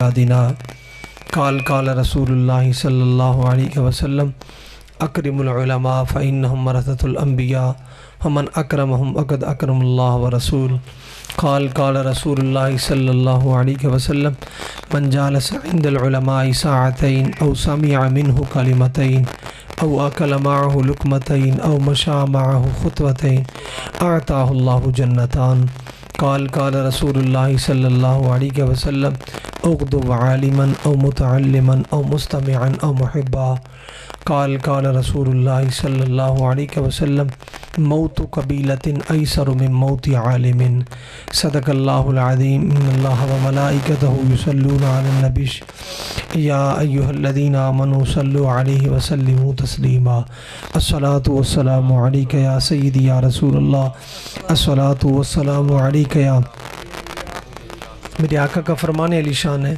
دینا قال رسول صلی اللہ علیہ وسلم اکرم العلماء فإنهم ورثۃ الانبیاء ومن اکرمهم فقد اکرم اللہ ورسول قال رسول صلی اللہ علیہ وسلم من جالس عند العلماء ساعتين او سمع منه کلمتين او اکل معه لقمتين او مشى معه خطوتين اعطاه اللہ جنتان قال رسول صلی اللہ علیہ وسلم اغضب عالما او متعلما او مستمعا او محبا قال رسول صلی اللہ علیہ وسلم موت قبیلۃ ایسر من موت عالم صدق اللہ العظیم ان اللہ وملائکتہ یصلون علی النبی یا ایھا الذین آمنوا صلوا علیہ وسلموا تسلیما الصلاۃ والسلام علیک یا سیدی یا رسول اللہ الصلاۃ والسلام علیک یا میرے آقا کا فرمان علی شان ہے۔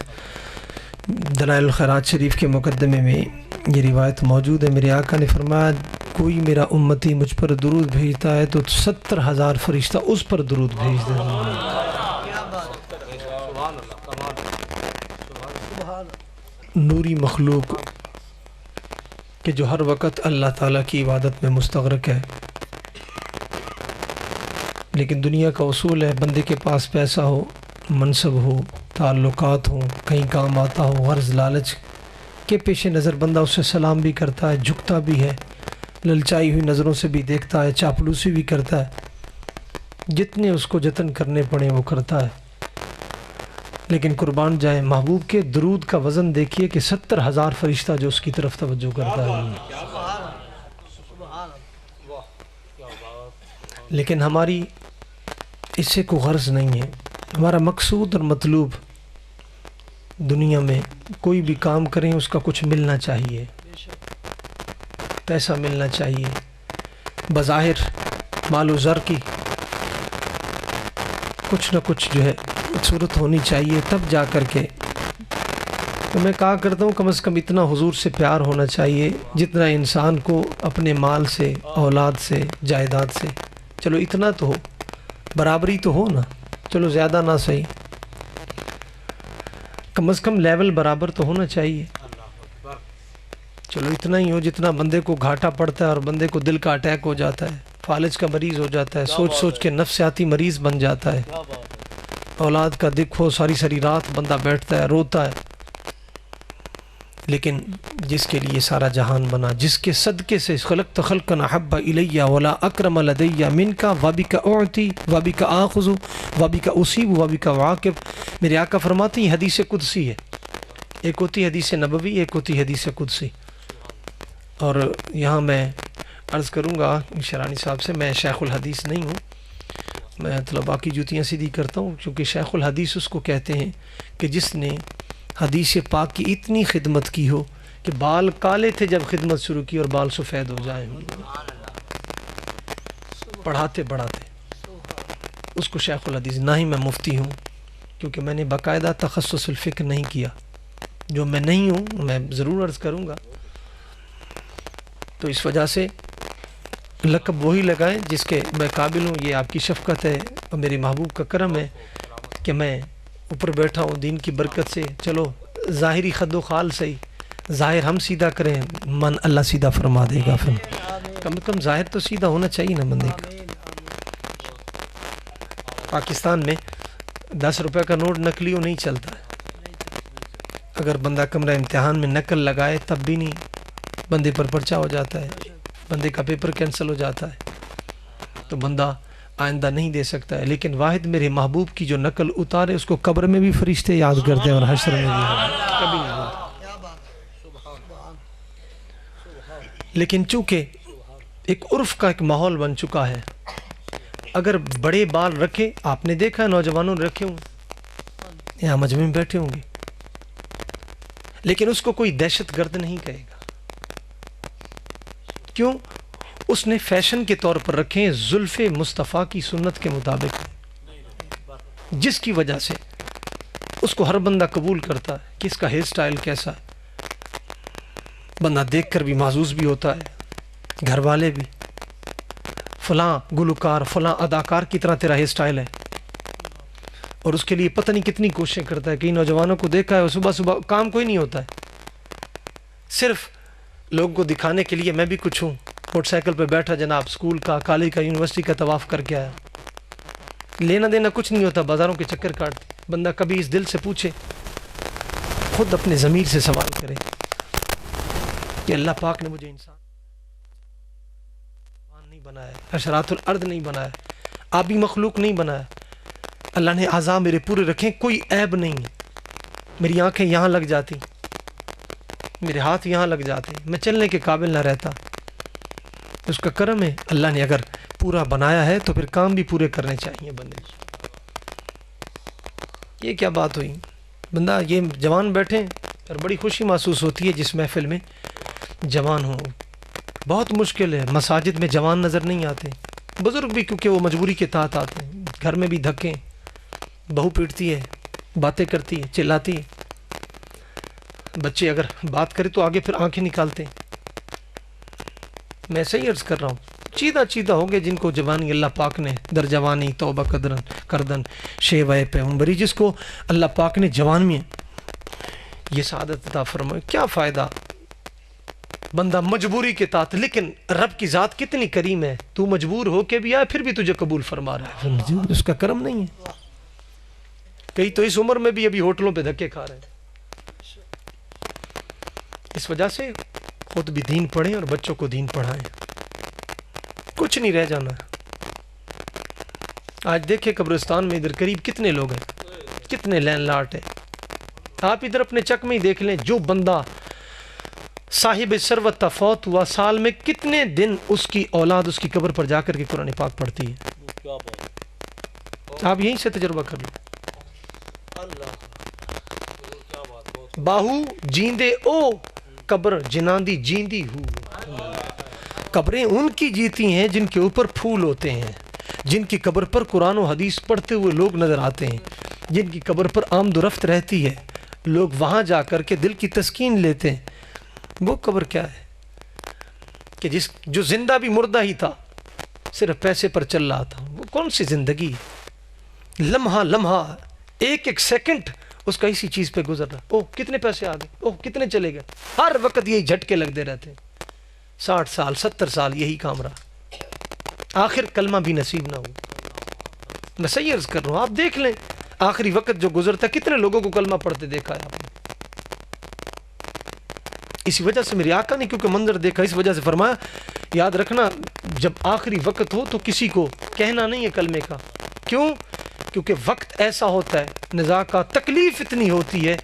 دلائل الخیرات شریف کے مقدمے میں یہ روایت موجود ہے، میرے آقا نے فرمایا کوئی میرا امتی مجھ پر درود بھیجتا ہے تو 70,000 فرشتہ اس پر درود بھیج دیں۔ نوری مخلوق کہ جو ہر وقت اللہ تعالیٰ کی عبادت میں مستغرق ہے، لیکن دنیا کا اصول ہے بندے کے پاس پیسہ ہو، منصب ہو، تعلقات ہوں، کہیں کام آتا ہو، غرض لالچ کے پیش نظر بندہ اس سے سلام بھی کرتا ہے، جھکتا بھی ہے، للچائی ہوئی نظروں سے بھی دیکھتا ہے، چاپلوسی بھی کرتا ہے، جتنے اس کو جتن کرنے پڑے وہ کرتا ہے۔ لیکن قربان جائیں محبوب کے درود کا وزن دیکھیے کہ 70,000 فرشتہ جو اس کی طرف توجہ کرتا ہے۔ لیکن ہماری اس سے کوئی غرض نہیں ہے، ہمارا مقصود اور مطلوب دنیا میں کوئی بھی کام کریں اس کا کچھ ملنا چاہیے، پیسہ ملنا چاہیے، بظاہر مال و زر کی کچھ نہ کچھ جو ہے صورت ہونی چاہیے، تب جا کر کے تو میں کہا کرتا ہوں کم از کم اتنا حضور سے پیار ہونا چاہیے جتنا انسان کو اپنے مال سے، اولاد سے، جائیداد سے، چلو اتنا تو ہو، برابری تو ہو نا، چلو زیادہ نہ صحیح، کم از کم لیول برابر تو ہونا چاہیے، چلو اتنا ہی ہو جتنا بندے کو گھاٹا پڑتا ہے اور بندے کو دل کا اٹیک ہو جاتا ہے، فالج کا مریض ہو جاتا ہے، سوچ سوچ کے نفسیاتی مریض بن جاتا ہے، اولاد کا دکھ ہو ساری رات بندہ بیٹھتا ہے روتا ہے۔ لیکن جس کے لیے سارا جہان بنا، جس کے صدقے سے خلقت خلقا احب الی ولا اکرم لدی منک وبک اعطی وبک آخذ وبک اصیب وبک واقب، میرے آقا فرماتے ہیں یہ حدیث قدسی ہے، ایک ہوتی حدیث نبوی، ایک ہوتی حدیث قدسی۔ اور یہاں میں عرض کروں گا شرانی صاحب سے، میں شیخ الحدیث نہیں ہوں، میں طلباء کی جوتیاں سیدھی کرتا ہوں، کیونکہ شیخ الحدیث اس کو کہتے ہیں کہ جس نے حدیث پاک کی اتنی خدمت کی ہو کہ بال کالے تھے جب خدمت شروع کی اور بال سفید ہو جائیں، پڑھاتے اس کو شیخ الحدیث۔ نہ ہی میں مفتی ہوں، کیونکہ میں نے باقاعدہ تخصص الفقہ نہیں کیا، جو میں نہیں ہوں میں ضرور عرض کروں گا، تو اس وجہ سے لقب وہی لگائیں جس کے میں قابل ہوں۔ یہ آپ کی شفقت ہے اور میرے محبوب کا کرم ہے کہ میں اوپر بیٹھا ہوں دین کی برکت سے۔ چلو ظاہری خد و خال صحیح، ظاہر ہم سیدھا کریں، من اللہ سیدھا فرما دے گا، پھر کم از کم ظاہر تو سیدھا ہونا چاہیے نا بندے کا۔ پاکستان میں 10 روپے کا نوٹ نقلی نہیں چلتا ہے، اگر بندہ کمرہ امتحان میں نقل لگائے تب بھی نہیں، بندے پر پرچہ ہو جاتا ہے، بندے کا پیپر کینسل ہو جاتا ہے، تو بندہ آئندہ نہیں دے سکتا ہے۔ لیکن واحد میرے محبوب کی جو نقل اتارے اس کو قبر میں بھی فرشتے یاد کرتے ہیں اور حشر میں بھی کبھی نہیں ہوتا۔ لیکن چونکہ ایک عرف کا ایک ماحول بن چکا ہے، اگر بڑے بال رکھے، آپ نے دیکھا نوجوانوں نے رکھے ہوں یہاں مجمع میں بیٹھے ہوں گے، لیکن اس کو کوئی دہشت گرد نہیں کہے گا، کیوں؟ اس نے فیشن کے طور پر رکھے زلف مصطفیٰ کی سنت کے مطابق، جس کی وجہ سے اس کو ہر بندہ قبول کرتا ہے کہ اس کا ہیئر سٹائل کیسا ہے، بندہ دیکھ کر بھی محظوظ بھی ہوتا ہے، گھر والے بھی، فلاں گلوکار فلاں اداکار کی طرح تیرا ہیئر سٹائل ہے، اور اس کے لیے پتہ نہیں کتنی کوششیں کرتا ہے. کئی نوجوانوں کو دیکھا ہے صبح صبح کام کوئی نہیں ہوتا ہے, صرف لوگوں کو دکھانے کے لیے میں بھی کچھ ہوں. موٹر سائیکل پہ بیٹھا جناب, اسکول کا, کالج کا, یونیورسٹی کا طواف کر کے آیا, لینا دینا کچھ نہیں ہوتا, بازاروں کے چکر کاٹتے. بندہ کبھی اس دل سے پوچھے, خود اپنے ضمیر سے سوال کرے کہ اللہ پاک نے مجھے انسان نہیں بنایا, حشرات الارض نہیں بنایا, آبی مخلوق نہیں بنایا. اللہ نے اعضاء میرے پورے رکھے, کوئی عیب نہیں ہے. میری آنکھیں یہاں لگ جاتی, میرے ہاتھ یہاں لگ جاتے, میں چلنے کے قابل نہ رہتا. اس کا کرم ہے. اللہ نے اگر پورا بنایا ہے تو پھر کام بھی پورے کرنے چاہیے بندے. یہ کیا بات ہوئی. بندہ یہ جوان بیٹھے اور بڑی خوشی محسوس ہوتی ہے جس محفل میں جوان ہوں. بہت مشکل ہے, مساجد میں جوان نظر نہیں آتے. بزرگ بھی کیونکہ وہ مجبوری کے تحت آتے ہیں. گھر میں بھی دھکے, بہو پیٹتی ہے, باتیں کرتی ہے, چلاتی ہے. بچے اگر بات کرے تو آگے پھر آنکھیں نکالتے. میں صحیح عرض کر رہا ہوں, چیدہ چیدہ ہو گئے جن کو جوانی اللہ پاک نے در جوانی توبہ کردن شیوہ پیغمبری, جس کو اللہ پاک نے جوان میں یہ سعادت عطا فرمائے. کیا فائدہ بندہ مجبوری کے تحت, لیکن رب کی ذات کتنی کریم ہے, تو مجبور ہو کے بھی آئے پھر بھی تجھے قبول فرما رہا ہے. اس کا کرم نہیں ہے. کئی تو اس عمر میں بھی ابھی ہوٹلوں پہ دھکے کھا رہے ہیں. اس وجہ سے خود بھی دین پڑھیں اور بچوں کو دین پڑھائیں. کچھ نہیں رہ جانا. آج دیکھیں قبرستان میں ادھر قریب کتنے لوگ ہیں, کتنے لین لاٹ ہیں. آپ ادھر اپنے چک میں ہی دیکھ لیں, جو بندہ صاحب ثروت فوت ہوا, سال میں کتنے دن اس کی اولاد اس کی قبر پر جا کر کے قرآن پاک پڑھتی ہے. آپ یہیں سے تجربہ کر لیں. باہو جیندے او قبر جناندی جیندی ہو. قبریں ان کی جیتی ہیں جن کے اوپر پھول ہوتے ہیں, جن کی قبر پر قرآن و حدیث پڑھتے ہوئے لوگ نظر آتے ہیں, جن کی قبر پر آمد و رفت رہتی ہے, لوگ وہاں جا کر کے دل کی تسکین لیتے ہیں. وہ قبر کیا ہے کہ جو زندہ بھی مردہ ہی تھا, صرف پیسے پر چل رہا تھا. وہ کون سی زندگی ہے؟ لمحہ لمحہ, ایک ایک سیکنڈ اس کا اسی چیز پہ گزر رہا. اوہ کتنے پیسے آ گئے, اوہ کتنے چلے گئے. ہر وقت یہی جھٹکے لگتے رہتے ہیں. 60 سال 70 سال یہی کام رہا, آخر کلمہ بھی نصیب نہ ہو. میں صحیح عرض کر رہا ہوں, آپ دیکھ لیں آخری وقت جو گزرتا ہے, کتنے لوگوں کو کلمہ پڑھتے دیکھا ہے آپ نے. اسی وجہ سے میرے آقا نے کیونکہ منظر دیکھا, اس وجہ سے فرمایا یاد رکھنا جب آخری وقت ہو تو کسی کو کہنا نہیں ہے کلمے کا. کیوں؟ کیونکہ وقت ایسا ہوتا ہے, نزاع کا تکلیف اتنی ہوتی ہے,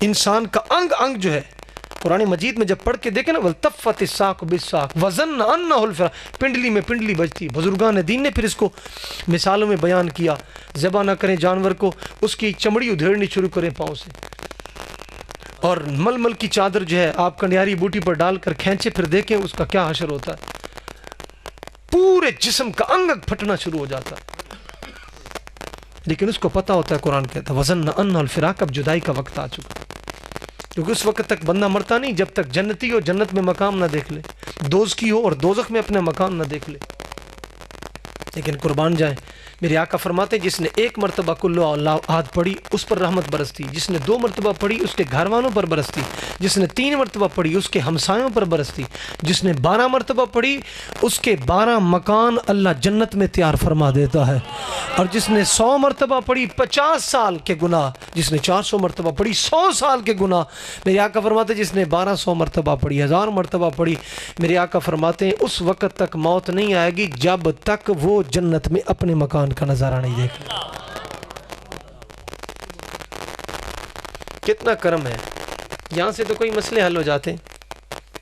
انسان کا انگ انگ جو ہے. قرآن مجید میں جب پڑھ کے دیکھیں نا, وَالْتَفَّتِ السَّاقُ بِالسَّاقِ وَظَنَّ أَنَّهُ الْفِرَاقُ, پنڈلی میں پنڈلی بجتی. بزرگان دین نے پھر اس کو مثالوں میں بیان کیا. ذبح نہ کریں جانور کو, اس کی چمڑی ادھیڑنی شروع کریں پاؤں سے, اور مل مل کی چادر جو ہے آپ کنیاری بوٹی پر ڈال کر کھینچے, پھر دیکھیں اس کا کیا حشر ہوتا ہے. پورے جسم کا انگ انگ پھٹنا شروع ہو جاتا ہے. لیکن اس کو پتا ہوتا ہے, قرآن کہتا ہے وَظَنَّ أَنَّهُ الْفِرَاقُ, اب جدائی کا وقت آ چکا. کیونکہ اس وقت تک بندہ مرتا نہیں جب تک جنتی ہو, جنت میں مقام نہ دیکھ لے, دوزخی ہو اور دوزخ میں اپنا مقام نہ دیکھ لے. لیکن قربان جائیں, میرے آقا فرماتے ہیں جس نے ایک مرتبہ کل احد پڑھی اس پر رحمت برستی, جس نے 2 مرتبہ پڑھی اس کے گھر والوں پر برستی, جس نے 3 مرتبہ پڑھی اس کے ہمسایوں پر برستی, جس نے 12 مرتبہ پڑھی اس کے 12 مکان اللہ جنت میں تیار فرما دیتا ہے, اور جس نے 100 مرتبہ پڑھی 50 سال کے گناہ, جس نے 400 مرتبہ پڑھی 100 سال کے گناہ. میرے آقا فرماتے ہیں جس نے 1200 مرتبہ پڑھی, 1000 مرتبہ پڑھی, میرے آقا فرماتے ہیں اس وقت تک موت نہیں آئے گی جب تک وہ جنت میں اپنے مکان کا نظارہ نہیں دیکھ. کتنا کرم ہے. یہاں سے تو کوئی مسئلے حل ہو جاتے ہیں.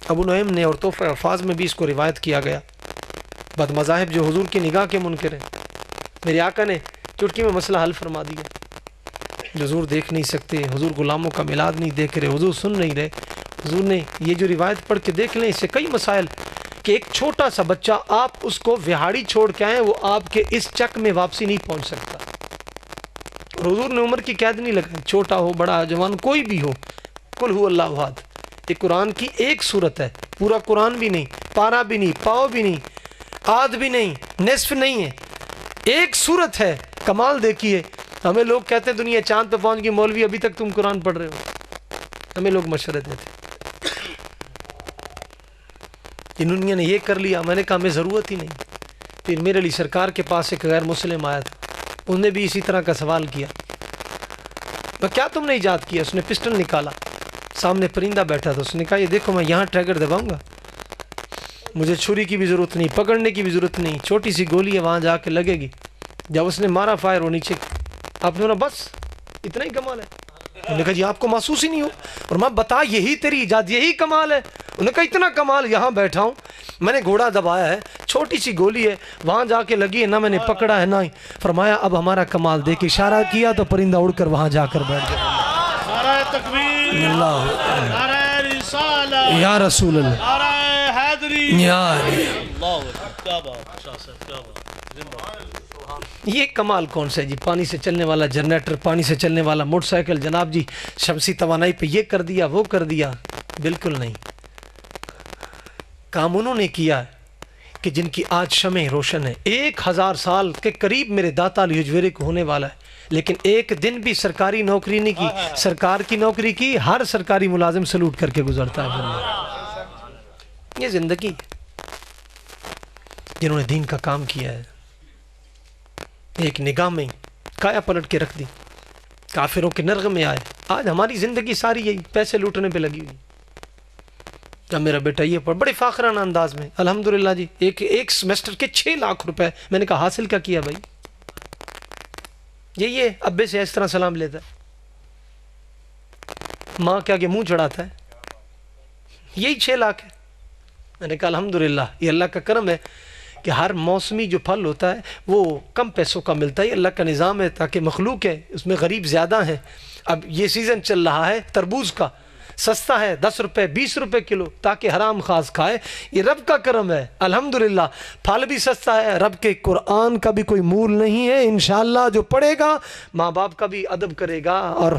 ابو نعیم نے اور تحفہ الفاظ میں بھی اس کو روایت کیا گیا. بد مذاہب جو حضور کی نگاہ کے منکر ہیں, میرے آقا نے چٹکی میں مسئلہ حل فرما دیا. حضور دیکھ نہیں سکتے, حضور غلاموں کا میلاد نہیں دیکھ رہے, حضور سن نہیں رہے. حضور نے یہ جو روایت پڑھ کے دیکھ لیں, اس سے کئی مسائل کہ ایک چھوٹا سا بچہ آپ اس کو وہاڑی چھوڑ کے آئیں, وہ آپ کے اس چک میں واپسی نہیں پہنچ سکتا. اور حضور نے عمر کی قید نہیں لگائی, چھوٹا ہو بڑا جوان کوئی بھی ہو. قل هو اللہ احد, یہ قرآن کی ایک سورت ہے, پورا قرآن بھی نہیں, پارا بھی نہیں, پاؤ بھی نہیں, آدھ بھی نہیں, نصف نہیں ہے, ایک سورت ہے. کمال دیکھیے ہمیں لوگ کہتے ہیں دنیا چاند پہ پہنچ گئی، مولوی ابھی تک تم قرآن پڑھ رہے ہو. ہمیں لوگ مشورے دیتے. دنیا نے یہ کر لیا. میں نے کہا ہمیں ضرورت ہی نہیں. پھر میرے علی سرکار کے پاس ایک غیر مسلم آیا تھا، انہوں نے بھی اسی طرح کا سوال کیا. میں کیا تم نے ایجاد کیا؟ اس نے پسٹل نکالا، سامنے پرندہ بیٹھا تھا، اس نے کہا یہ دیکھو میں یہاں ٹریگر دباؤں گا، مجھے چھری کی بھی ضرورت نہیں، پکڑنے کی بھی ضرورت نہیں، چھوٹی سی گولی ہے وہاں جا کے لگے گی. جب اس نے مارا فائر، وہ نیچے. آپ نے بس اتنا ہی کمال ہے؟ انہوں نے کہا جی آپ کو محسوس ہی نہیں ہو؟ اور میں بتا یہی تیری ایجاد، یہی کمال ہے؟ انہوں نے کہا اتنا کمال، یہاں بیٹھا ہوں میں نے گھوڑا دبایا ہے، چھوٹی سی گولی ہے وہاں جا کے لگی ہے، نہ میں نے پکڑا ہے نہ ہی. فرمایا اب ہمارا کمال دیکھ. اشارہ کیا تو پرندہ اڑ کر وہاں جا کر بیٹھ گیا. نعرہ تکبیر، اللہ نعرہ رسالہ، یا رسول اللہ، نعرہ حیدری. یا علی. اللہ کیا بات، شاہ صاحب کیا بات. یہ کمال کون سا ہے جی؟ پانی سے چلنے والا جنریٹر، پانی سے چلنے والا موٹر سائیکل، جناب جی شمسی توانائی پہ یہ کر دیا وہ کر دیا. بالکل نہیں. کام انہوں نے کیا کہ جن کی آج شمع روشن ہے. 1000 سال کے قریب میرے داتا علی حجویری کو ہونے والا ہے، لیکن ایک دن بھی سرکاری نوکری نہیں کی. سرکار کی نوکری کی، ہر سرکاری ملازم سلوٹ کر کے گزرتا ہے. یہ زندگی جنہوں نے دین کا کام کیا ہے، ایک نگاہ میں کایا پلٹ کے رکھ دی، کافروں کے نرغ میں آئے. آج ہماری زندگی ساری یہی پیسے لوٹنے پہ لگی ہوئی. جب میرا بیٹا یہ پڑھ بڑے فاخرانہ انداز میں الحمدللہ جی ایک سمیسٹر کے 6 لاکھ روپے. میں نے کہا حاصل کیا کیا بھائی؟ یہ ابے سے اس طرح سلام لیتا ہے، ماں کے آگے منہ چڑھاتا ہے. یہی 6 لاکھ ہے. میں نے کہا الحمدللہ یہ اللہ کا کرم ہے کہ ہر موسمی جو پھل ہوتا ہے وہ کم پیسوں کا ملتا ہے. یہ اللہ کا نظام ہے، تاکہ مخلوق ہے اس میں غریب زیادہ ہیں. اب یہ سیزن چل رہا ہے تربوز کا، سستا ہے 10 روپے 20 روپے کلو، تاکہ حرام خاص کھائے. یہ رب کا کرم ہے الحمدللہ. پھل بھی سستا ہے. رب کے قرآن کا بھی کوئی مول نہیں ہے. انشاءاللہ جو پڑھے گا ماں باپ کا بھی ادب کرے گا، اور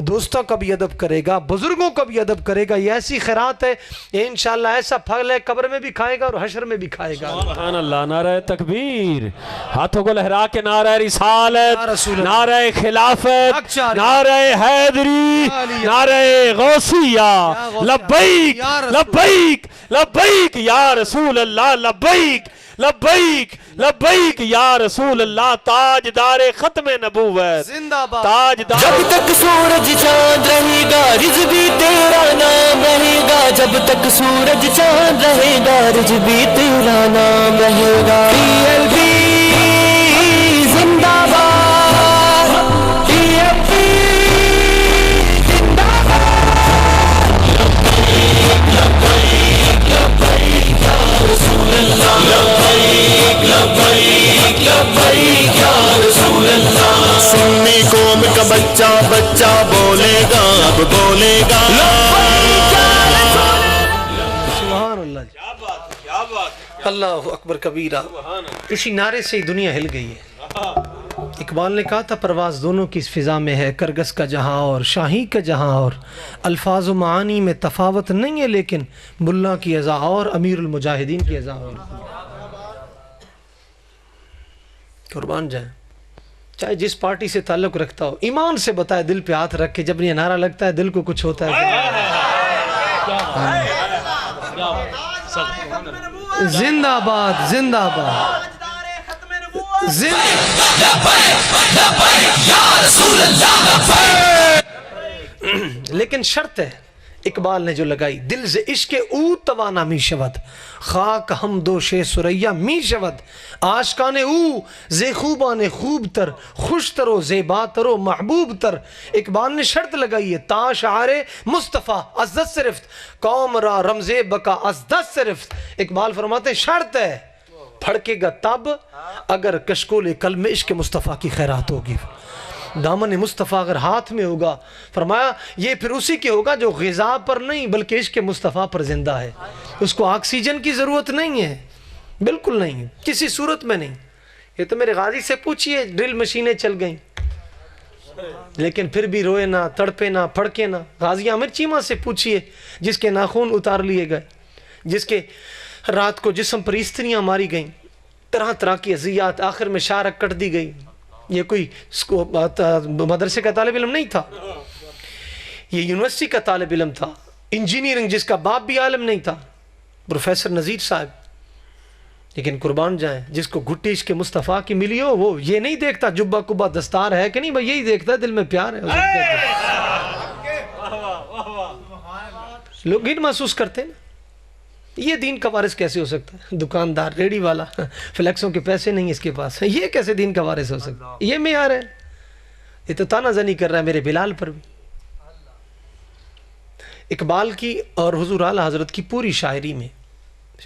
دوستوں کا بھی ادب کرے گا، بزرگوں کا بھی ادب کرے گا. یہ ایسی خیرات ہے، یہ انشاءاللہ ایسا پھل ہے قبر میں بھی کھائے گا اور حشر میں بھی کھائے گا. سبحان اللہ. نعرہ تکبیر، ہاتھوں کو لہرا کے نعرہ رسالت، نعرہ خلافت، نعرہ حیدری، نعرہ غوثیہ. لبیک لبیک لبیک یا رسول اللہ، لبیک لبیک لبیک یا رسول اللہ. تاجدار ختم نبوت زندہ باد. تاجدار. جب تک سورج چاند رہے گا رز بھی تیرا نام رہے گا. جب تک سورج چاند رہے گا رز بھی تیرا نام رہے گا. PLB زندہ باد، PLB زندہ باد. لبیک لبیک لبیک یا رسول اللہ، لبیک لبیک لبیک یا رسول اللہ. سنی قوم کا بچہ بچہ بولے گا، اب بولے گا. سبحان اللہ جی. اللہ اکبر کبیرہ. اسی نعرے سے ہی دنیا ہل گئی ہے. اقبال نے کہا تھا پرواز دونوں کی اس فضا میں ہے، کرگس کا جہاں اور شاہی کا جہاں اور. الفاظ و معانی میں تفاوت نہیں ہے، لیکن ملا کی ازا اور امیر المجاہدین کی ازا اور. قربان جائیں. چاہے جس پارٹی سے تعلق رکھتا ہو، ایمان سے بتائے، دل پہ ہاتھ رکھ کے جب یہ نعرہ لگتا ہے دل کو کچھ ہوتا ہے. زندہ باد زندہ باد. لیکن شرط ہے اقبال نے جو لگائی، دل سے عشق او توانا می شود، خاک ہم دو شے سریا می شود. عاشقان او زی خوبان خوب تر، خوش تر و زیبا تر و محبوب تر. اقبال نے شرط لگائی ہے، تا شعار مصطفیٰ از دست صرفت، قوم را رمز بقا از دست صرفت. اقبال فرماتے ہیں شرط ہے، پھڑکے گا تب اگر کشکول قلب میں عشق مصطفیٰ کی خیرات ہوگی. دامن مصطفیٰ اگر ہاتھ میں ہوگا، فرمایا یہ پھر اسی کے ہوگا جو غذا پر نہیں بلکہ عشق مصطفیٰ پر زندہ ہے. اس کو آکسیجن کی ضرورت نہیں ہے، بالکل نہیں، کسی صورت میں نہیں. یہ تو میرے غازی سے پوچھئے، ڈرل مشینیں چل گئیں لیکن پھر بھی روئے نہ، تڑپے نہ، پھڑکے نہ. غازی عامر چیمہ سے پوچھئے، جس کے ناخون اتار لیے گئے، جس کے رات کو جسم پر استریاں ماری گئیں، طرح طرح کی اذیات، آخر میں شارک کٹ دی گئی. یہ کوئی مدرسے کا طالب علم نہیں تھا، یہ یونیورسٹی کا طالب علم تھا، انجینئرنگ جس کا باپ بھی عالم نہیں تھا، پروفیسر نذیر صاحب. لیکن قربان جائیں، جس کو گھٹی عشق مصطفیٰ کی ملی ہو وہ یہ نہیں دیکھتا جبہ کبا دستار ہے کہ نہیں، بھائی یہی دیکھتا ہے دل میں پیار ہے. لوگ یہ محسوس کرتے ہیں یہ دین کا وارث کیسے ہو سکتا ہے؟ دکاندار، ریڑی والا، فلیکسوں کے پیسے نہیں اس کے پاس، یہ کیسے دین کا وارث ہو سکتا ہے؟ یہ معیار ہے. یہ تو تانا زنی کر رہا ہے میرے بلال پر بھی. اقبال کی اور حضور اعلیٰ حضرت کی پوری شاعری میں،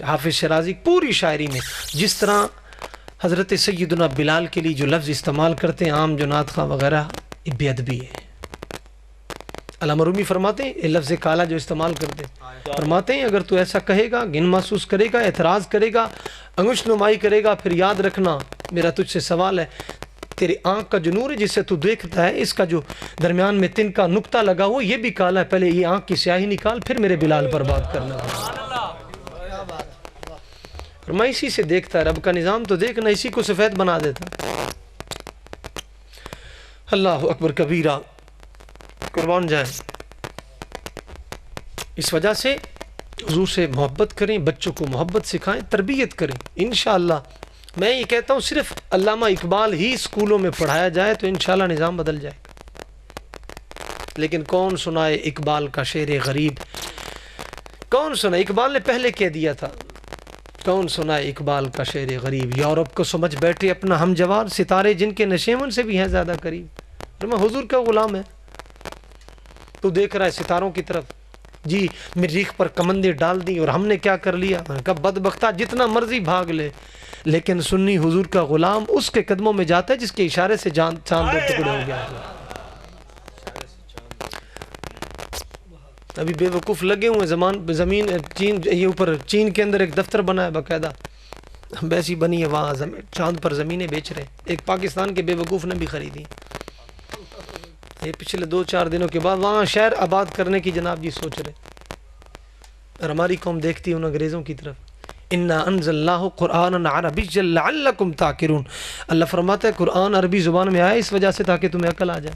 حافظ شیرازی پوری شاعری میں جس طرح حضرت سیدنا بلال کے لیے جو لفظ استعمال کرتے ہیں عام جو نعت خواں وغیرہ، یہ بے ادبی ہے. علامہ رومی فرماتے ہیں یہ لفظ کالا جو استعمال کرتے ہیں، فرماتے ہیں اگر تو ایسا کہے گا، گن محسوس کرے گا، اعتراض کرے گا، انگشت نمائی کرے گا، پھر یاد رکھنا میرا تجھ سے سوال ہے، تیری آنکھ کا جو نور ہے جس سے تو دیکھتا ہے، اس کا جو درمیان میں تن کا نقطہ لگا ہو یہ بھی کالا ہے، پہلے یہ آنکھ کی سیاہی نکال پھر میرے بلال پر بات کرنا. اور میں اسی سے دیکھتا ہے، رب کا نظام تو دیکھنا اسی کو سفید بنا دیتا. اللہ اکبر کبیرہ. قربان جائیں، اس وجہ سے حضور سے محبت کریں، بچوں کو محبت سکھائیں، تربیت کریں. انشاءاللہ میں یہ کہتا ہوں صرف علامہ اقبال ہی اسکولوں میں پڑھایا جائے تو انشاءاللہ نظام بدل جائے گا. لیکن کون سنائے اقبال کا شعر غریب؟ کون سنائے؟ اقبال نے پہلے کہہ دیا تھا، کون سنائے اقبال کا شعر غریب؟ یورپ کو سمجھ بیٹھے اپنا ہم جوار، ستارے جن کے نشیمن سے بھی ہیں زیادہ قریب. اور میں حضور کا غلام ہے، تو دیکھ رہا ہے ستاروں کی طرف. جی مریخ پر کمندیں ڈال دی اور ہم نے کیا کر لیا؟ میں نے کہا بدبختہ جتنا مرضی بھاگ لے، لیکن سنی حضور کا غلام اس کے قدموں میں جاتا ہے جس کے اشارے سے چاند دو ٹکڑے ہو گیا. ابھی بے وقوف لگے ہوئے زمین چین، یہ اوپر چین کے اندر ایک دفتر بنا ہے باقاعدہ، ویسی بنی ہے، وہاں چاند پر زمینیں بیچ رہے. ایک پاکستان کے بے وقوف نے بھی خریدی. یہ پچھلے 2-4 دنوں کے بعد وہاں شہر آباد کرنے کی جناب جی سوچ رہے. اور ہماری قوم دیکھتی ہے ان انگریزوں کی طرف. انا انزلناہ قرآنا عربیا لعلکم تعقلون. اللہ فرماتا ہے قرآن عربی زبان میں آیا اس وجہ سے تاکہ تمہیں عقل آ جائے.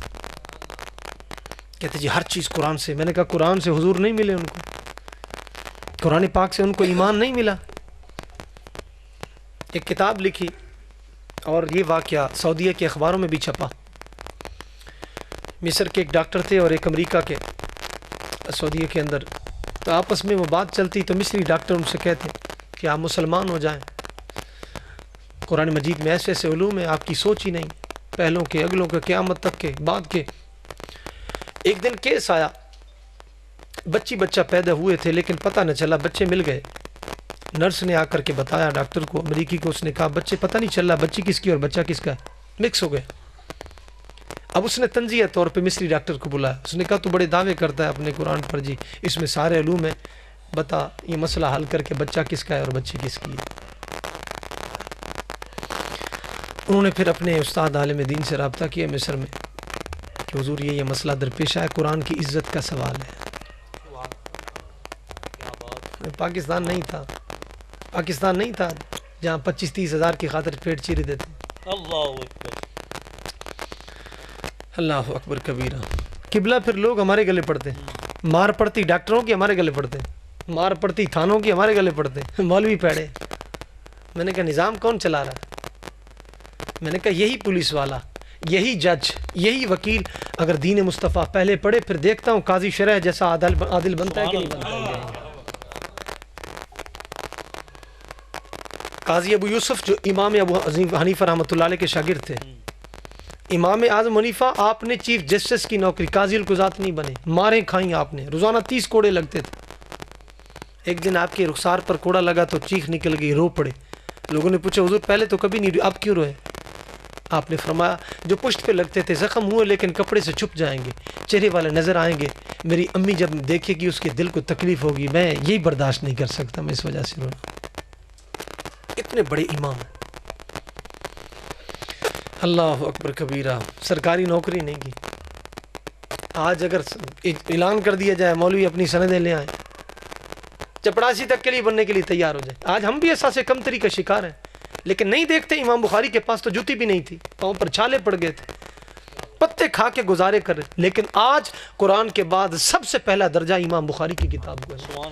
کہتے جی ہر چیز قرآن سے. میں نے کہا قرآن سے حضور نہیں ملے ان کو، قرآن پاک سے ان کو ایمان نہیں ملا. ایک کتاب لکھی اور یہ واقعہ سعودیہ کے اخباروں میں بھی چھپا. مصر کے ایک ڈاکٹر تھے اور ایک امریکہ کے، سعودیہ کے اندر، تو آپس میں وہ بات چلتی تو مصری ڈاکٹر ان سے کہتے کہ آپ مسلمان ہو جائیں، قرآن مجید میں ایسے ایسے علوم ہیں آپ کی سوچ ہی نہیں، پہلوں کے، اگلوں کے، قیامت تک کے، بعد کے. ایک دن کیس آیا، بچہ پیدا ہوئے تھے لیکن پتہ نہ چلا، بچے مل گئے. نرس نے آ کر کے بتایا ڈاکٹر کو، امریکی کو، اس نے کہا بچے پتہ نہیں چل رہا بچی کس کی اور بچہ کس کا ہے، مکس ہو گئے. اب اس نے تنزیہ طور پہ مصری ڈاکٹر کو بلایا. اس نے کہا تو بڑے دعوے کرتا ہے اپنے قرآن پر، جی اس میں سارے علوم ہیں، بتا یہ مسئلہ حل کر کے بچہ کس کا ہے اور بچی کس کی ہے. انہوں نے پھر اپنے استاد عالم دین سے رابطہ کیا مصر میں کہ حضور یہ مسئلہ درپیش ہے، قرآن کی عزت کا سوال ہے. پاکستان نہیں تھا جہاں 25-30 ہزار کی خاطر پیٹ چیرے دیتے. اللہ اکبر، اللہ اکبر کبیرہ. قبلہ پھر لوگ ہمارے گلے پڑتے ہیں، مار پڑتی ڈاکٹروں کی ہمارے گلے پڑتے ہیں، مار پڑتی تھانوں کی ہمارے گلے پڑتے ہیں، مولوی پیڑے. میں نے کہا نظام کون چلا رہا ہے؟ میں نے کہا یہی پولیس والا، یہی جج، یہی وکیل اگر دین مصطفیٰ پہلے پڑھے پھر دیکھتا ہوں قاضی شرح جیسا عادل بنتا ہے کہ نہیں بنتا ہے. قاضی ابو یوسف جو امام ابو حنیفہ رحمۃ اللہ علیہ کے شاگرد تھے، امام اعظم حنیفہ آپ نے چیف جسٹس کی نوکری، قاضی القضات نہیں بنے، ماریں کھائیں آپ نے، روزانہ 30 کوڑے لگتے تھے. ایک دن آپ کے رخسار پر کوڑا لگا تو چیخ نکل گئی، رو پڑے. لوگوں نے پوچھا حضور پہلے تو کبھی نہیں، اب کیوں روئے؟ آپ نے فرمایا جو پشت پہ لگتے تھے زخم ہوئے لیکن کپڑے سے چھپ جائیں گے، چہرے والے نظر آئیں گے، میری امی جب دیکھے گی اس کے دل کو تکلیف ہوگی، میں یہی برداشت نہیں کر سکتا، میں اس وجہ سے رونا. اتنے بڑے امام. اللہ اکبر کبیرہ. سرکاری نوکری نہیں کی. آج اگر اعلان کر دیا جائے مولوی اپنی سندیں لے آئیں، چپڑاسی تک کے لیے بننے کے لیے تیار ہو جائے. آج ہم بھی احساس کمتری کا شکار ہیں. لیکن نہیں دیکھتے امام بخاری کے پاس تو جوتی بھی نہیں تھی، پاؤں پر چھالے پڑ گئے تھے، پتے کھا کے گزارے کر رہے، لیکن آج قرآن کے بعد سب سے پہلا درجہ امام بخاری کی کتاب کو ہے۔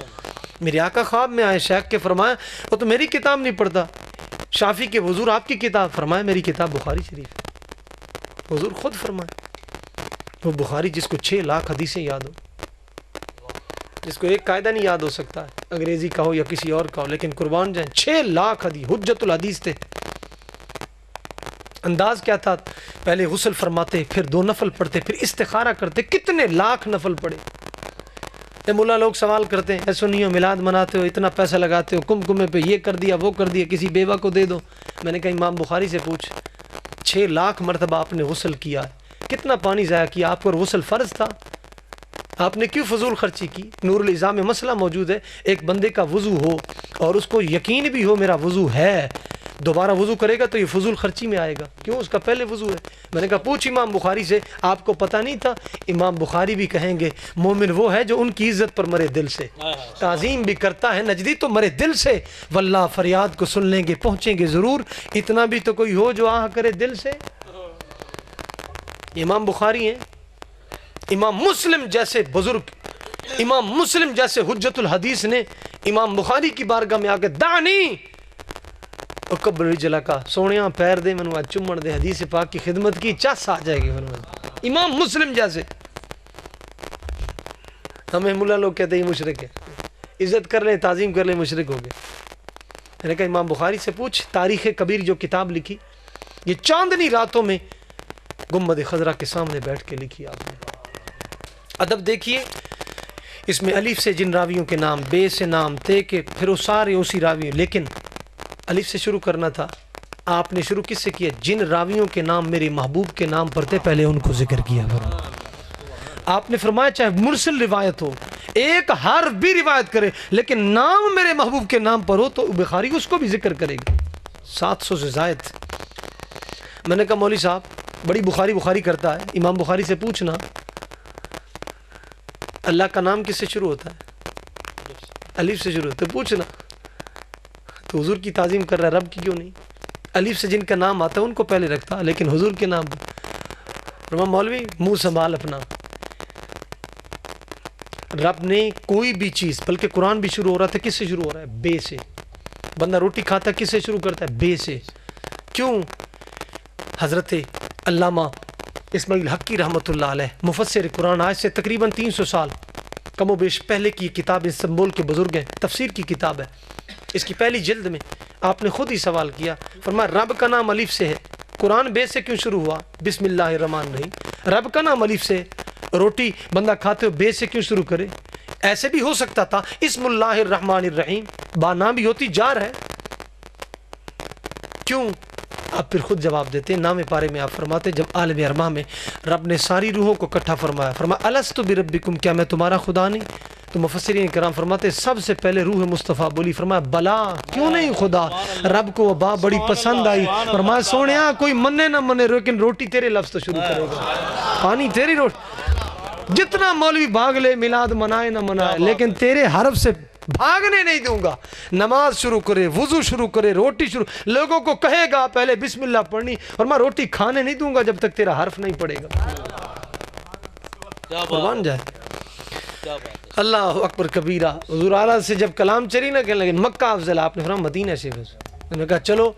میرے آقا خواب میں آئے، شیخ کے فرمایا وہ تو میری کتاب نہیں پڑھتا، شافی کے حضور آپ کی کتاب، فرمایا میری کتاب بخاری شریف ہے۔ حضور خود فرمائے وہ بخاری جس کو 6 لاکھ حدیثیں یاد ہو، جس کو ایک قاعدہ نہیں یاد ہو سکتا ہے، انگریزی کا ہو یا کسی اور کا ہو، لیکن قربان جائیں 6 لاکھ حدیث، حجت الحدیث تھے۔ انداز کیا تھا؟ پہلے غسل فرماتے، پھر 2 نفل پڑھتے، پھر استخارہ کرتے، کتنے لاکھ نفل پڑھے۔ مولا لوگ سوال کرتے ہیں اے سنیو میلاد مناتے ہو، اتنا پیسہ لگاتے ہو، کمکمے پہ یہ کر دیا وہ کر دیا، کسی بیوہ کو دے دو۔ میں نے کہا امام بخاری سے پوچھ، 6 لاکھ مرتبہ آپ نے غسل کیا ہے، کتنا پانی ضائع کیا؟ آپ پر غسل فرض تھا، آپ نے کیوں فضول خرچی کی؟ نور الازاں میں مسئلہ موجود ہے، ایک بندے کا وضو ہو اور اس کو یقین بھی ہو میرا وضو ہے، دوبارہ وضو کرے گا تو یہ فضول خرچی میں آئے گا، کیوں؟ اس کا پہلے وضو ہے۔ میں نے کہا پوچھ امام بخاری سے، آپ کو پتہ نہیں تھا؟ امام بخاری بھی کہیں گے مومن وہ ہے جو ان کی عزت پر مرے دل سے، تعظیم بھی کرتا ہے نجدی تو مرے دل سے، واللہ فریاد کو سن لیں گے پہنچیں گے ضرور، اتنا بھی تو کوئی ہو جو آہ کرے دل سے۔ امام بخاری ہیں، امام مسلم جیسے بزرگ، امام مسلم جیسے حجت الحدیث نے امام بخاری کی بارگاہ میں آ کے دانی اور قبر رجلہ کا سونیاں پیر دے منو آج چمڑ دے، حدیث پاک کی خدمت کی چس آ جائے گی۔ امام مسلم جیسے، ہمیں ملا لوگ کہتے ہیں یہ مشرک ہے، عزت کر لیں تعظیم کر لیں مشرک ہو گئے۔ میں نے کہا امام بخاری سے پوچھ، تاریخ کبیر جو کتاب لکھی یہ چاندنی راتوں میں گنبد خضرا کے سامنے بیٹھ کے لکھی آپ نے۔ ادب دیکھیے، اس میں الف سے جن راویوں کے نام، بے سے نام، تے کے، پھر وہ سارے اسی راوی، لیکن الف سے شروع کرنا تھا، آپ نے شروع کس سے کیا؟ جن راویوں کے نام میرے محبوب کے نام پر تھے پہلے ان کو ذکر کیا۔ آپ نے فرمایا چاہے مرسل روایت ہو، ایک حرف بھی روایت کرے لیکن نام میرے محبوب کے نام پر ہو تو بخاری اس کو بھی ذکر کرے گا۔ 700 سے زائد۔ میں نے کہا مولوی صاحب بڑی بخاری کرتا ہے، امام بخاری سے پوچھنا اللہ کا نام کس سے شروع ہوتا ہے؟ الف سے شروع ہوتا ہے، پوچھنا تو حضور کی تعظیم کر رہا ہے، رب کی کیوں نہیں؟ الف سے جن کا نام آتا ہے ان کو پہلے رکھتا، لیکن حضور کے نام فرما مولوی منہ سنبھال اپنا۔ رب نے کوئی بھی چیز، بلکہ قرآن بھی شروع ہو رہا تھا کس سے شروع ہو رہا ہے؟ بے سے۔ بندہ روٹی کھاتا کس سے شروع کرتا ہے؟ بے سے۔ کیوں؟ حضرت علامہ اسماعیل حقی رحمۃ اللہ علیہ مفسر قرآن، آج سے تقریباً 300 سال کم و بیش پہلے کی کتاب، استنبول کے بزرگ ہیں، تفسیر کی کتاب ہے، اس کی پہلی جلد میں آپ نے خود ہی سوال کیا، فرمایا رب کا نام الف سے ہے، قرآن بے سے کیوں شروع ہوا؟ بسم اللہ الرحمن الرحیم۔ رب کا نام الف سے، روٹی بندہ کھاتے ہو بے سے کیوں شروع کرے؟ ایسے بھی ہو سکتا تھا اسم اللہ الرحمن الرحیم، با نام بھی ہوتی، جار ہے، کیوں؟ آپ پھر خود جواب دیتے ہیں، نام پارے میں آپ فرماتے جب عالم ارواح میں رب نے ساری روحوں کو اکٹھا فرمایا، فرمایا الست بربکم، کیا میں تمہارا خدا نہیں؟ تو مفسرین کرام فرماتے سب سے پہلے روح مصطفیٰ بولی، فرمایا بلا، کیوں نہیں خدا؟ رب کو وہ با بڑی پسند آئی، فرمایا سونیا کوئی منے نہ منے لیکن روٹی تیرے لفظ تو شروع کرے گا، پانی تیری روٹی، جتنا مولوی بھاگ لے میلاد منائے نہ منائے لیکن تیرے حرف سے بھاگنے نہیں دوں گا۔ نماز شروع کرے، وضو شروع کرے، روٹی شروع، لوگوں کو کہے گا پہلے بسم اللہ پڑھنی، اور میں روٹی کھانے نہیں دوں گا جب تک تیرا حرف نہیں پڑے گا۔ قربان جائے اللہ اکبر کبیرہ۔ حضور اعلیٰ سے جب کلام چلی نہ کہنے لگے مکہ افضل، آپ نے فرمایا مدینہ سے، میں نے کہا چلو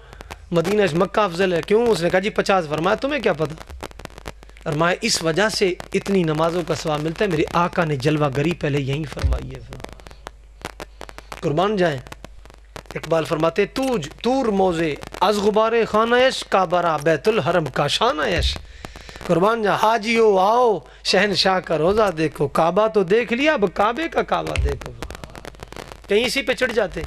مدینہ سے مکہ افضل ہے، کیوں؟ اس نے کہا جی 50، فرمایا تمہیں کیا پتا؟ فرمایا اس وجہ سے اتنی نمازوں کا ثواب ملتا ہے، میرے آقا نے جلوہ گری پہلے یہی فرمائی ہے۔ قربان جائیں، اقبال فرماتے تور موزے از غبار خانہ یش کعبہ بیت الحرم کا شانہ یش۔ قربان جائیں، حاجیو آؤ شہنشاہ کا روزہ دیکھو، کعبہ تو دیکھ لیا اب کعبے کا کعبہ دیکھو، کہیں اسی پہ چڑھ جاتے۔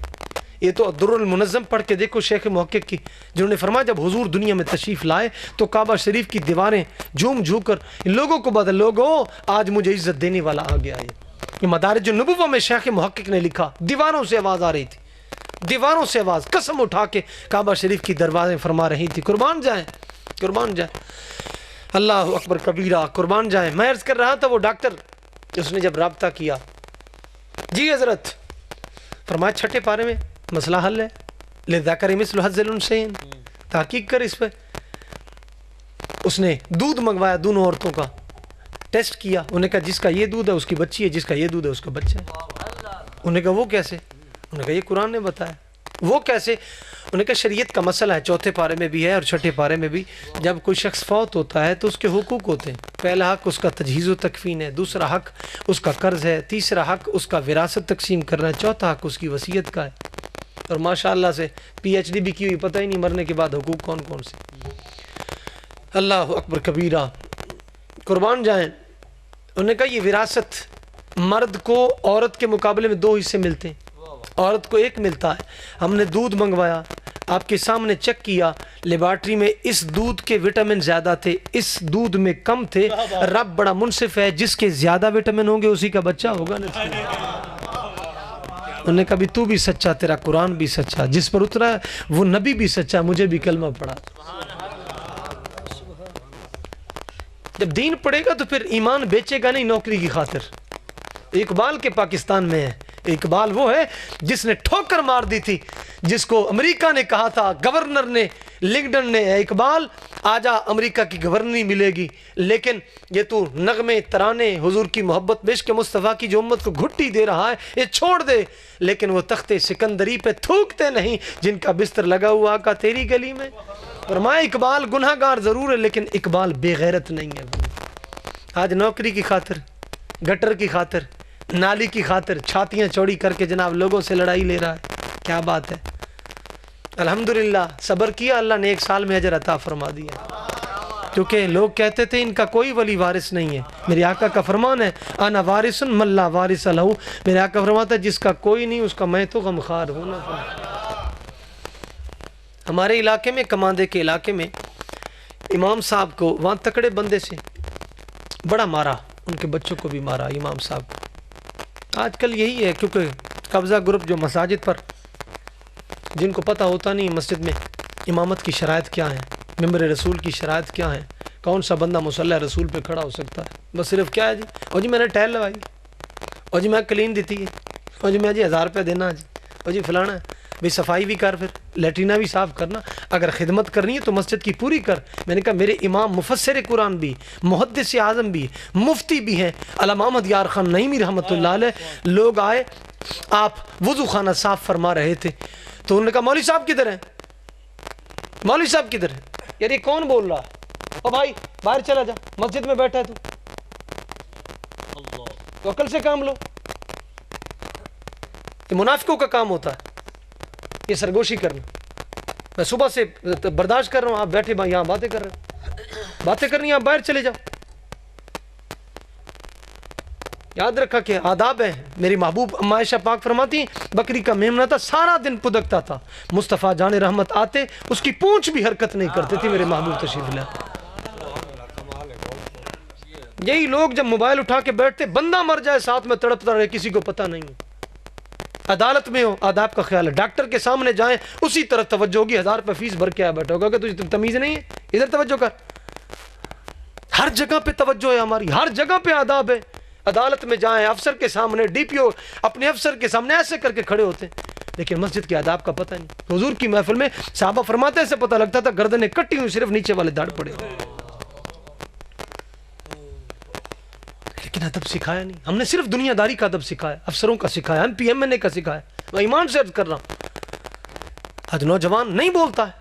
یہ تو در المنظم پڑھ کے دیکھو شیخ محقق کی، جنہوں نے فرمایا جب حضور دنیا میں تشریف لائے تو کعبہ شریف کی دیواریں جھوم جھوم کر لوگوں کو بدل، لوگوں آج مجھے عزت دینے والا آ گیا ہے۔ یہ مدارج النبوہ میں شیخ محقق نے لکھا، دیواروں سے آواز آ رہی تھی، دیواروں سے آواز، قسم اٹھا کے کعبہ شریف کی دروازیں فرما رہی تھی۔ قربان جائیں، قربان جائیں، اللہ اکبر کبیرہ، قربان جائیں۔ میں عرض کر رہا تھا وہ ڈاکٹر، اس نے جب رابطہ کیا، جی حضرت، فرمایا چھٹے پارے میں مسئلہ حل ہے، لِلذَّكَرِ مِثْلُ حَظِّ الْأُنثَيَيْنِ، تحقیق کر اس پہ. اس نے دودھ منگوایا دونوں عورتوں کا، ٹیسٹ کیا، انہوں نے کہا جس کا یہ دودھ ہے اس کی بچی ہے، جس کا یہ دودھ ہے اس کا بچہ ہے. انہوں نے کہا وہ کیسے؟ انہوں نے کہا یہ قرآن نے بتایا. وہ کیسے؟ انہوں نے کہا شریعت کا مسئلہ ہے، 4 پارے میں بھی ہے اور 6 پارے میں بھی. جب کوئی شخص فوت ہوتا ہے تو اس کے حقوق ہوتے ہیں. پہلا حق اس کا تجہیز و تکفین ہے، دوسرا حق اس کا قرض ہے، تیسرا حق اس کا وراثت تقسیم کرنا ہے، چوتھا حق اس کی وصیت کا ہے. اور ماشاءاللہ سے PhD بھی کی ہوئی، پتہ ہی نہیں مرنے کے بعد حقوق کون کون سے. اللہ اکبر کبیرہ، قربان جائیں. انہوں نے کہا یہ وراثت مرد کو عورت کے مقابلے میں 2 حصے ملتے ہیں، عورت کو 1 ملتا ہے. ہم نے دودھ منگوایا، آپ کے سامنے چیک کیا، لیبارٹری میں اس دودھ کے وٹامن زیادہ تھے، اس دودھ میں کم تھے. رب بڑا منصف ہے، جس کے زیادہ وٹامن ہوں گے اسی کا بچہ ہوگا نا. انہوں نے کہا بھی تو بھی سچا، تیرا قرآن بھی سچا، جس پر اترا ہے وہ نبی بھی سچا، مجھے بھی کلمہ پڑھا. جب دین پڑے گا تو پھر ایمان بیچے گا نہیں نوکری کی خاطر. اقبال کے پاکستان میں ہے. اقبال وہ ہے جس نے ٹھوکر مار دی تھی، جس کو امریکہ نے کہا تھا، گورنر نے، لنکڈن نے، اے اقبال آجا امریکہ کی گورنری ملے گی، لیکن یہ تو نغمے ترانے حضور کی محبت عشق مصطفیٰ کی جو امت کو گھٹی دے رہا ہے یہ چھوڑ دے. لیکن وہ تخت سکندری پہ تھوکتے نہیں جن کا بستر لگا ہوا آقا تیری گلی میں. فرمایا اقبال گناہ گار ضرور ہے لیکن اقبال بے غیرت نہیں ہے. آج نوکری کی خاطر، گٹر کی خاطر، نالی کی خاطر چھاتیاں چوڑی کر کے جناب لوگوں سے لڑائی لے رہا ہے. کیا بات ہے. الحمدللہ صبر کیا، اللہ نے 1 سال میں اجر عطا فرما دیا. کیونکہ لوگ کہتے تھے ان کا کوئی ولی وارث نہیں ہے. میرے آقا کا فرمان ہے انا وارث من لا وارث لہ. میرے آقا فرماتا ہے جس کا کوئی نہیں اس کا میں تو غمخوار ہوں نا. ہمارے علاقے میں، کماندے کے علاقے میں، امام صاحب کو وہاں تکڑے بندے سے بڑا مارا، ان کے بچوں کو بھی مارا امام صاحب کو. آج کل یہی ہے، کیونکہ قبضہ گروپ جو مساجد پر، جن کو پتہ ہوتا نہیں مسجد میں امامت کی شرائط کیا ہیں، ممبر رسول کی شرائط کیا ہیں، کون سا بندہ مصلی رسول پہ کھڑا ہو سکتا ہے. بس صرف کیا ہے جی، اور جی میں نے ٹائل لگائی، اور جی میں کلین دیتی ہے، اور جی میں جی 1000 روپے دینا جی، اور جی فلانا ہے. بھئی صفائی بھی کر، پھر لیٹرینہ بھی صاف کرنا. اگر خدمت کرنی ہے تو مسجد کی پوری کر. میں نے کہا میرے امام مفسر قرآن بھی، محدث اعظم بھی، مفتی بھی ہیں، علامہ محمد یار خان نعیمی رحمۃ اللہ علیہ. لوگ آئے، آپ وضو خانہ صاف فرما رہے تھے تو انہوں نے کہا مولوی صاحب کدھر ہیں، مولوی صاحب کدھر ہیں. یار یہ کون بول رہا ہے؟ او بھائی باہر چلا جا، مسجد میں بیٹھا ہے تو عقل سے کام لو. یہ منافقوں کا کام ہوتا ہے، یہ سرگوشی کرنا. میں صبح سے برداشت کر رہا ہوں، آپ بیٹھے بھائی یہاں باتیں کر رہے ہیں، باتیں کرنی آپ باہر چلے جاؤ. یاد رکھا کہ آداب ہیں. میری محبوب اما عائشہ پاک فرماتی ہیں بکری کا میمنہ تھا، سارا دن پدکتا تھا، مصطفیٰ جان رحمت آتے اس کی پونچھ بھی حرکت نہیں کرتے تھے. میرے محبوب تشریف لائے. یہی لوگ جب موبائل اٹھا کے بیٹھتے، بندہ مر جائے ساتھ میں تڑپتا رہے، کسی کو پتہ نہیں. عدالت میں ہو آداب کا خیال ہے. ڈاکٹر کے سامنے جائیں اسی طرح توجہ ہوگی. 1000 روپے فیس بھر کے آیا بیٹھا ہوگا کہ تجھے تمیز نہیں ہے، ادھر توجہ کر. ہر جگہ پہ توجہ ہے ہماری، ہر جگہ پہ آداب ہے. عدالت میں جائیں، افسر کے سامنے، DPO اپنے افسر کے سامنے ایسے کر کے کھڑے ہوتے ہیں، لیکن مسجد کے آداب کا پتہ نہیں. حضور کی محفل میں صحابہ فرماتے سے پتہ لگتا تھا گردنیں کٹی ہوئی، صرف نیچے والے داڑھ پڑے. لیکن ادب سکھایا نہیں. ہم نے صرف دنیا داری کا ادب سکھایا، افسروں کا سکھایا، MPMNA کا سکھایا. میں ایمان سے عرض کر رہا ہوں آج نوجوان نہیں بولتا ہے،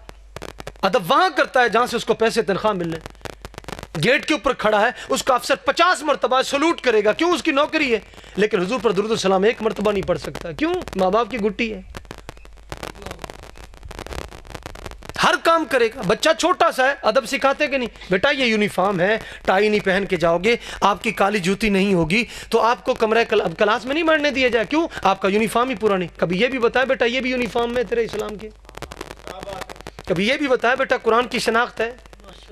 ادب وہاں کرتا ہے جہاں سے اس کو پیسے تنخواہ ملنے. گیٹ کے اوپر کھڑا ہے، اس کا افسر 50 مرتبہ سلوٹ کرے گا، کیوں؟ اس کی نوکری ہے. لیکن حضور پر درود و سلام 1 مرتبہ نہیں پڑھ سکتا، کیوں؟ ماں باپ کی گٹی ہے. ہر کام کرے گا. بچہ چھوٹا سا ہے، ادب سکھاتے کہ نہیں؟ بیٹا یہ یونیفارم ہے، ٹائی نہیں پہن کے جاؤ گے، آپ کی کالی جوتی نہیں ہوگی تو آپ کو کمرہ کلاس میں نہیں بیٹھنے دیا جائے. کیوں؟ آپ کا یونیفارم ہی پورا نہیں. کبھی یہ بھی بتایا بیٹا یہ بھی یونیفارم میں تیرے اسلام کے. کبھی یہ بھی بتایا بیٹا قرآن کی شناخت ہے.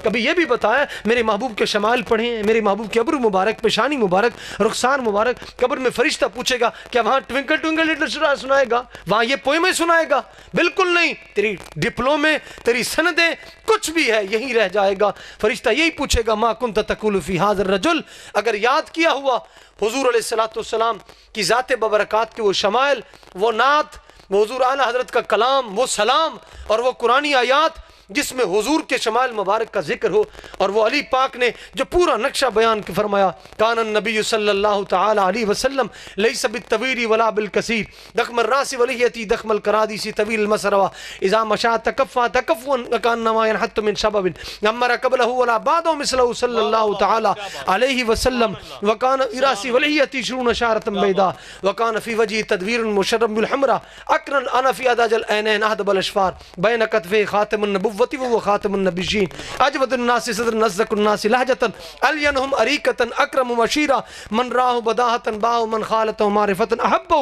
کبھی یہ بھی بتایا میرے محبوب کے شمائل پڑھے ہیں، میرے محبوب کے ابرو مبارک، پیشانی مبارک، رخسار مبارک. قبر میں فرشتہ پوچھے گا کیا وہاں ٹوئنکل ٹوئنکل لٹل سنائے گا، وہاں یہ پوئمیں سنائے گا؟ بالکل نہیں. تیری ڈپلومے، تیری سندیں، کچھ بھی ہے یہی رہ جائے گا. فرشتہ یہی پوچھے گا ما کنت تقول فی ھذا الرجل. اگر یاد کیا ہوا حضور علیہ الصلوۃ والسلام کی ذات ببرکات کے وہ شمائل، وہ نعت، وہ حضور اعلیٰ حضرت کا کلام، وہ سلام اور وہ قرآنی آیات جس میں حضور کے شمائل مبارک کا ذکر ہو، اور وہ علی پاک نے جو پورا نقشہ بیان فرمایا، کان النبی صلی اللہ تعالی علیہ وسلم لیس بالطویل ولا بالکثیر دخم الراس ولیتی دخم القرادیس طویل المسروا اذا مشى تکفا تکفوا کانما ينحت من شباب عمر قبله ولا بعده مثله صلی اللہ تعالی علیہ وسلم وکان راسی ولیتی 20 شعرة بیضاء وکان فی وجهه تدویر مشرب بالحمرا اقرن انا فی اداج العینین اهدب الاشفار بین کتفه خاتم النبوة وہ خاتم النبیین اجود الناس صدر نزق الناس لہجتا الینہم اریکتا اکرم مشیرا من راہ بداہتا باہ من خالتا معرفتا احبو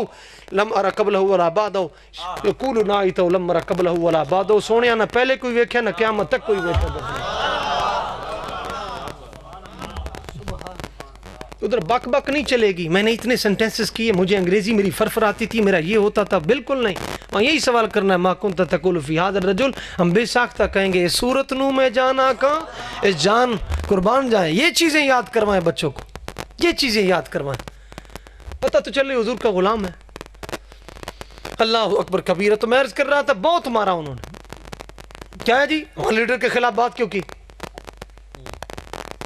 لم ارى قبلہ ولا بعدہ یقول نائتا لم ارى قبلہ ولا بعدہ. سونیا نہ پہلے کوئی ویکھیا نہ قیامت تک کوئی ویکھیا. ادھر بک بک نہیں چلے گی. میں نے اتنے سنٹینسز کیے، مجھے انگریزی میری فرفر آتی تھی، میرا یہ ہوتا تھا، بالکل نہیں. وہاں یہی سوال کرنا ہے، ما کنت تقول فی ھذا الرجل، ہم بے ساختہ کہیں گے اس صورت نو میں جانا کہاں، اس جان قربان جائیں. یہ چیزیں یاد کروائیں بچوں کو، یہ چیزیں یاد کروائیں. پتہ تو چلے حضور کا غلام ہے. اللہ اکبر کبیرہ. تو میں عرض کر رہا تھا بہت مارا انہوں نے. کیا ہے جی وہاں لیڈر کے خلاف بات کیوں کی؟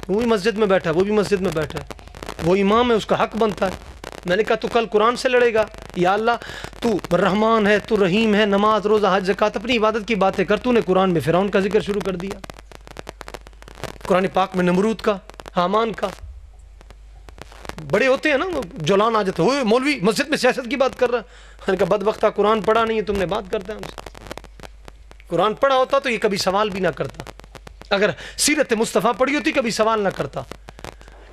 وہ بھی مسجد میں بیٹھا ہے، وہ بھی مسجد میں بیٹھا ہے، وہ امام ہے، اس کا حق بنتا ہے. میں نے کہا تو کل قرآن سے لڑے گا. یا اللہ تو رحمان ہے، تو رحیم ہے، نماز روزہ حج زکات اپنی عبادت کی باتیں کر. تو نے قرآن میں فرعون کا ذکر شروع کر دیا، قرآن پاک میں نمرود کا، حامان کا. بڑے ہوتے ہیں نا وہ جولان آ جاتے ہوئے مولوی مسجد میں سیاست کی بات کر رہا ہے. میں نے کہا بدبختہ قرآن پڑھا نہیں ہے، تم نے بات کرتا ہے ہم سے. قرآن پڑھا ہوتا تو یہ کبھی سوال بھی نہ کرتا. اگر سیرت مصطفیٰ پڑھی ہوتی کبھی سوال نہ کرتا،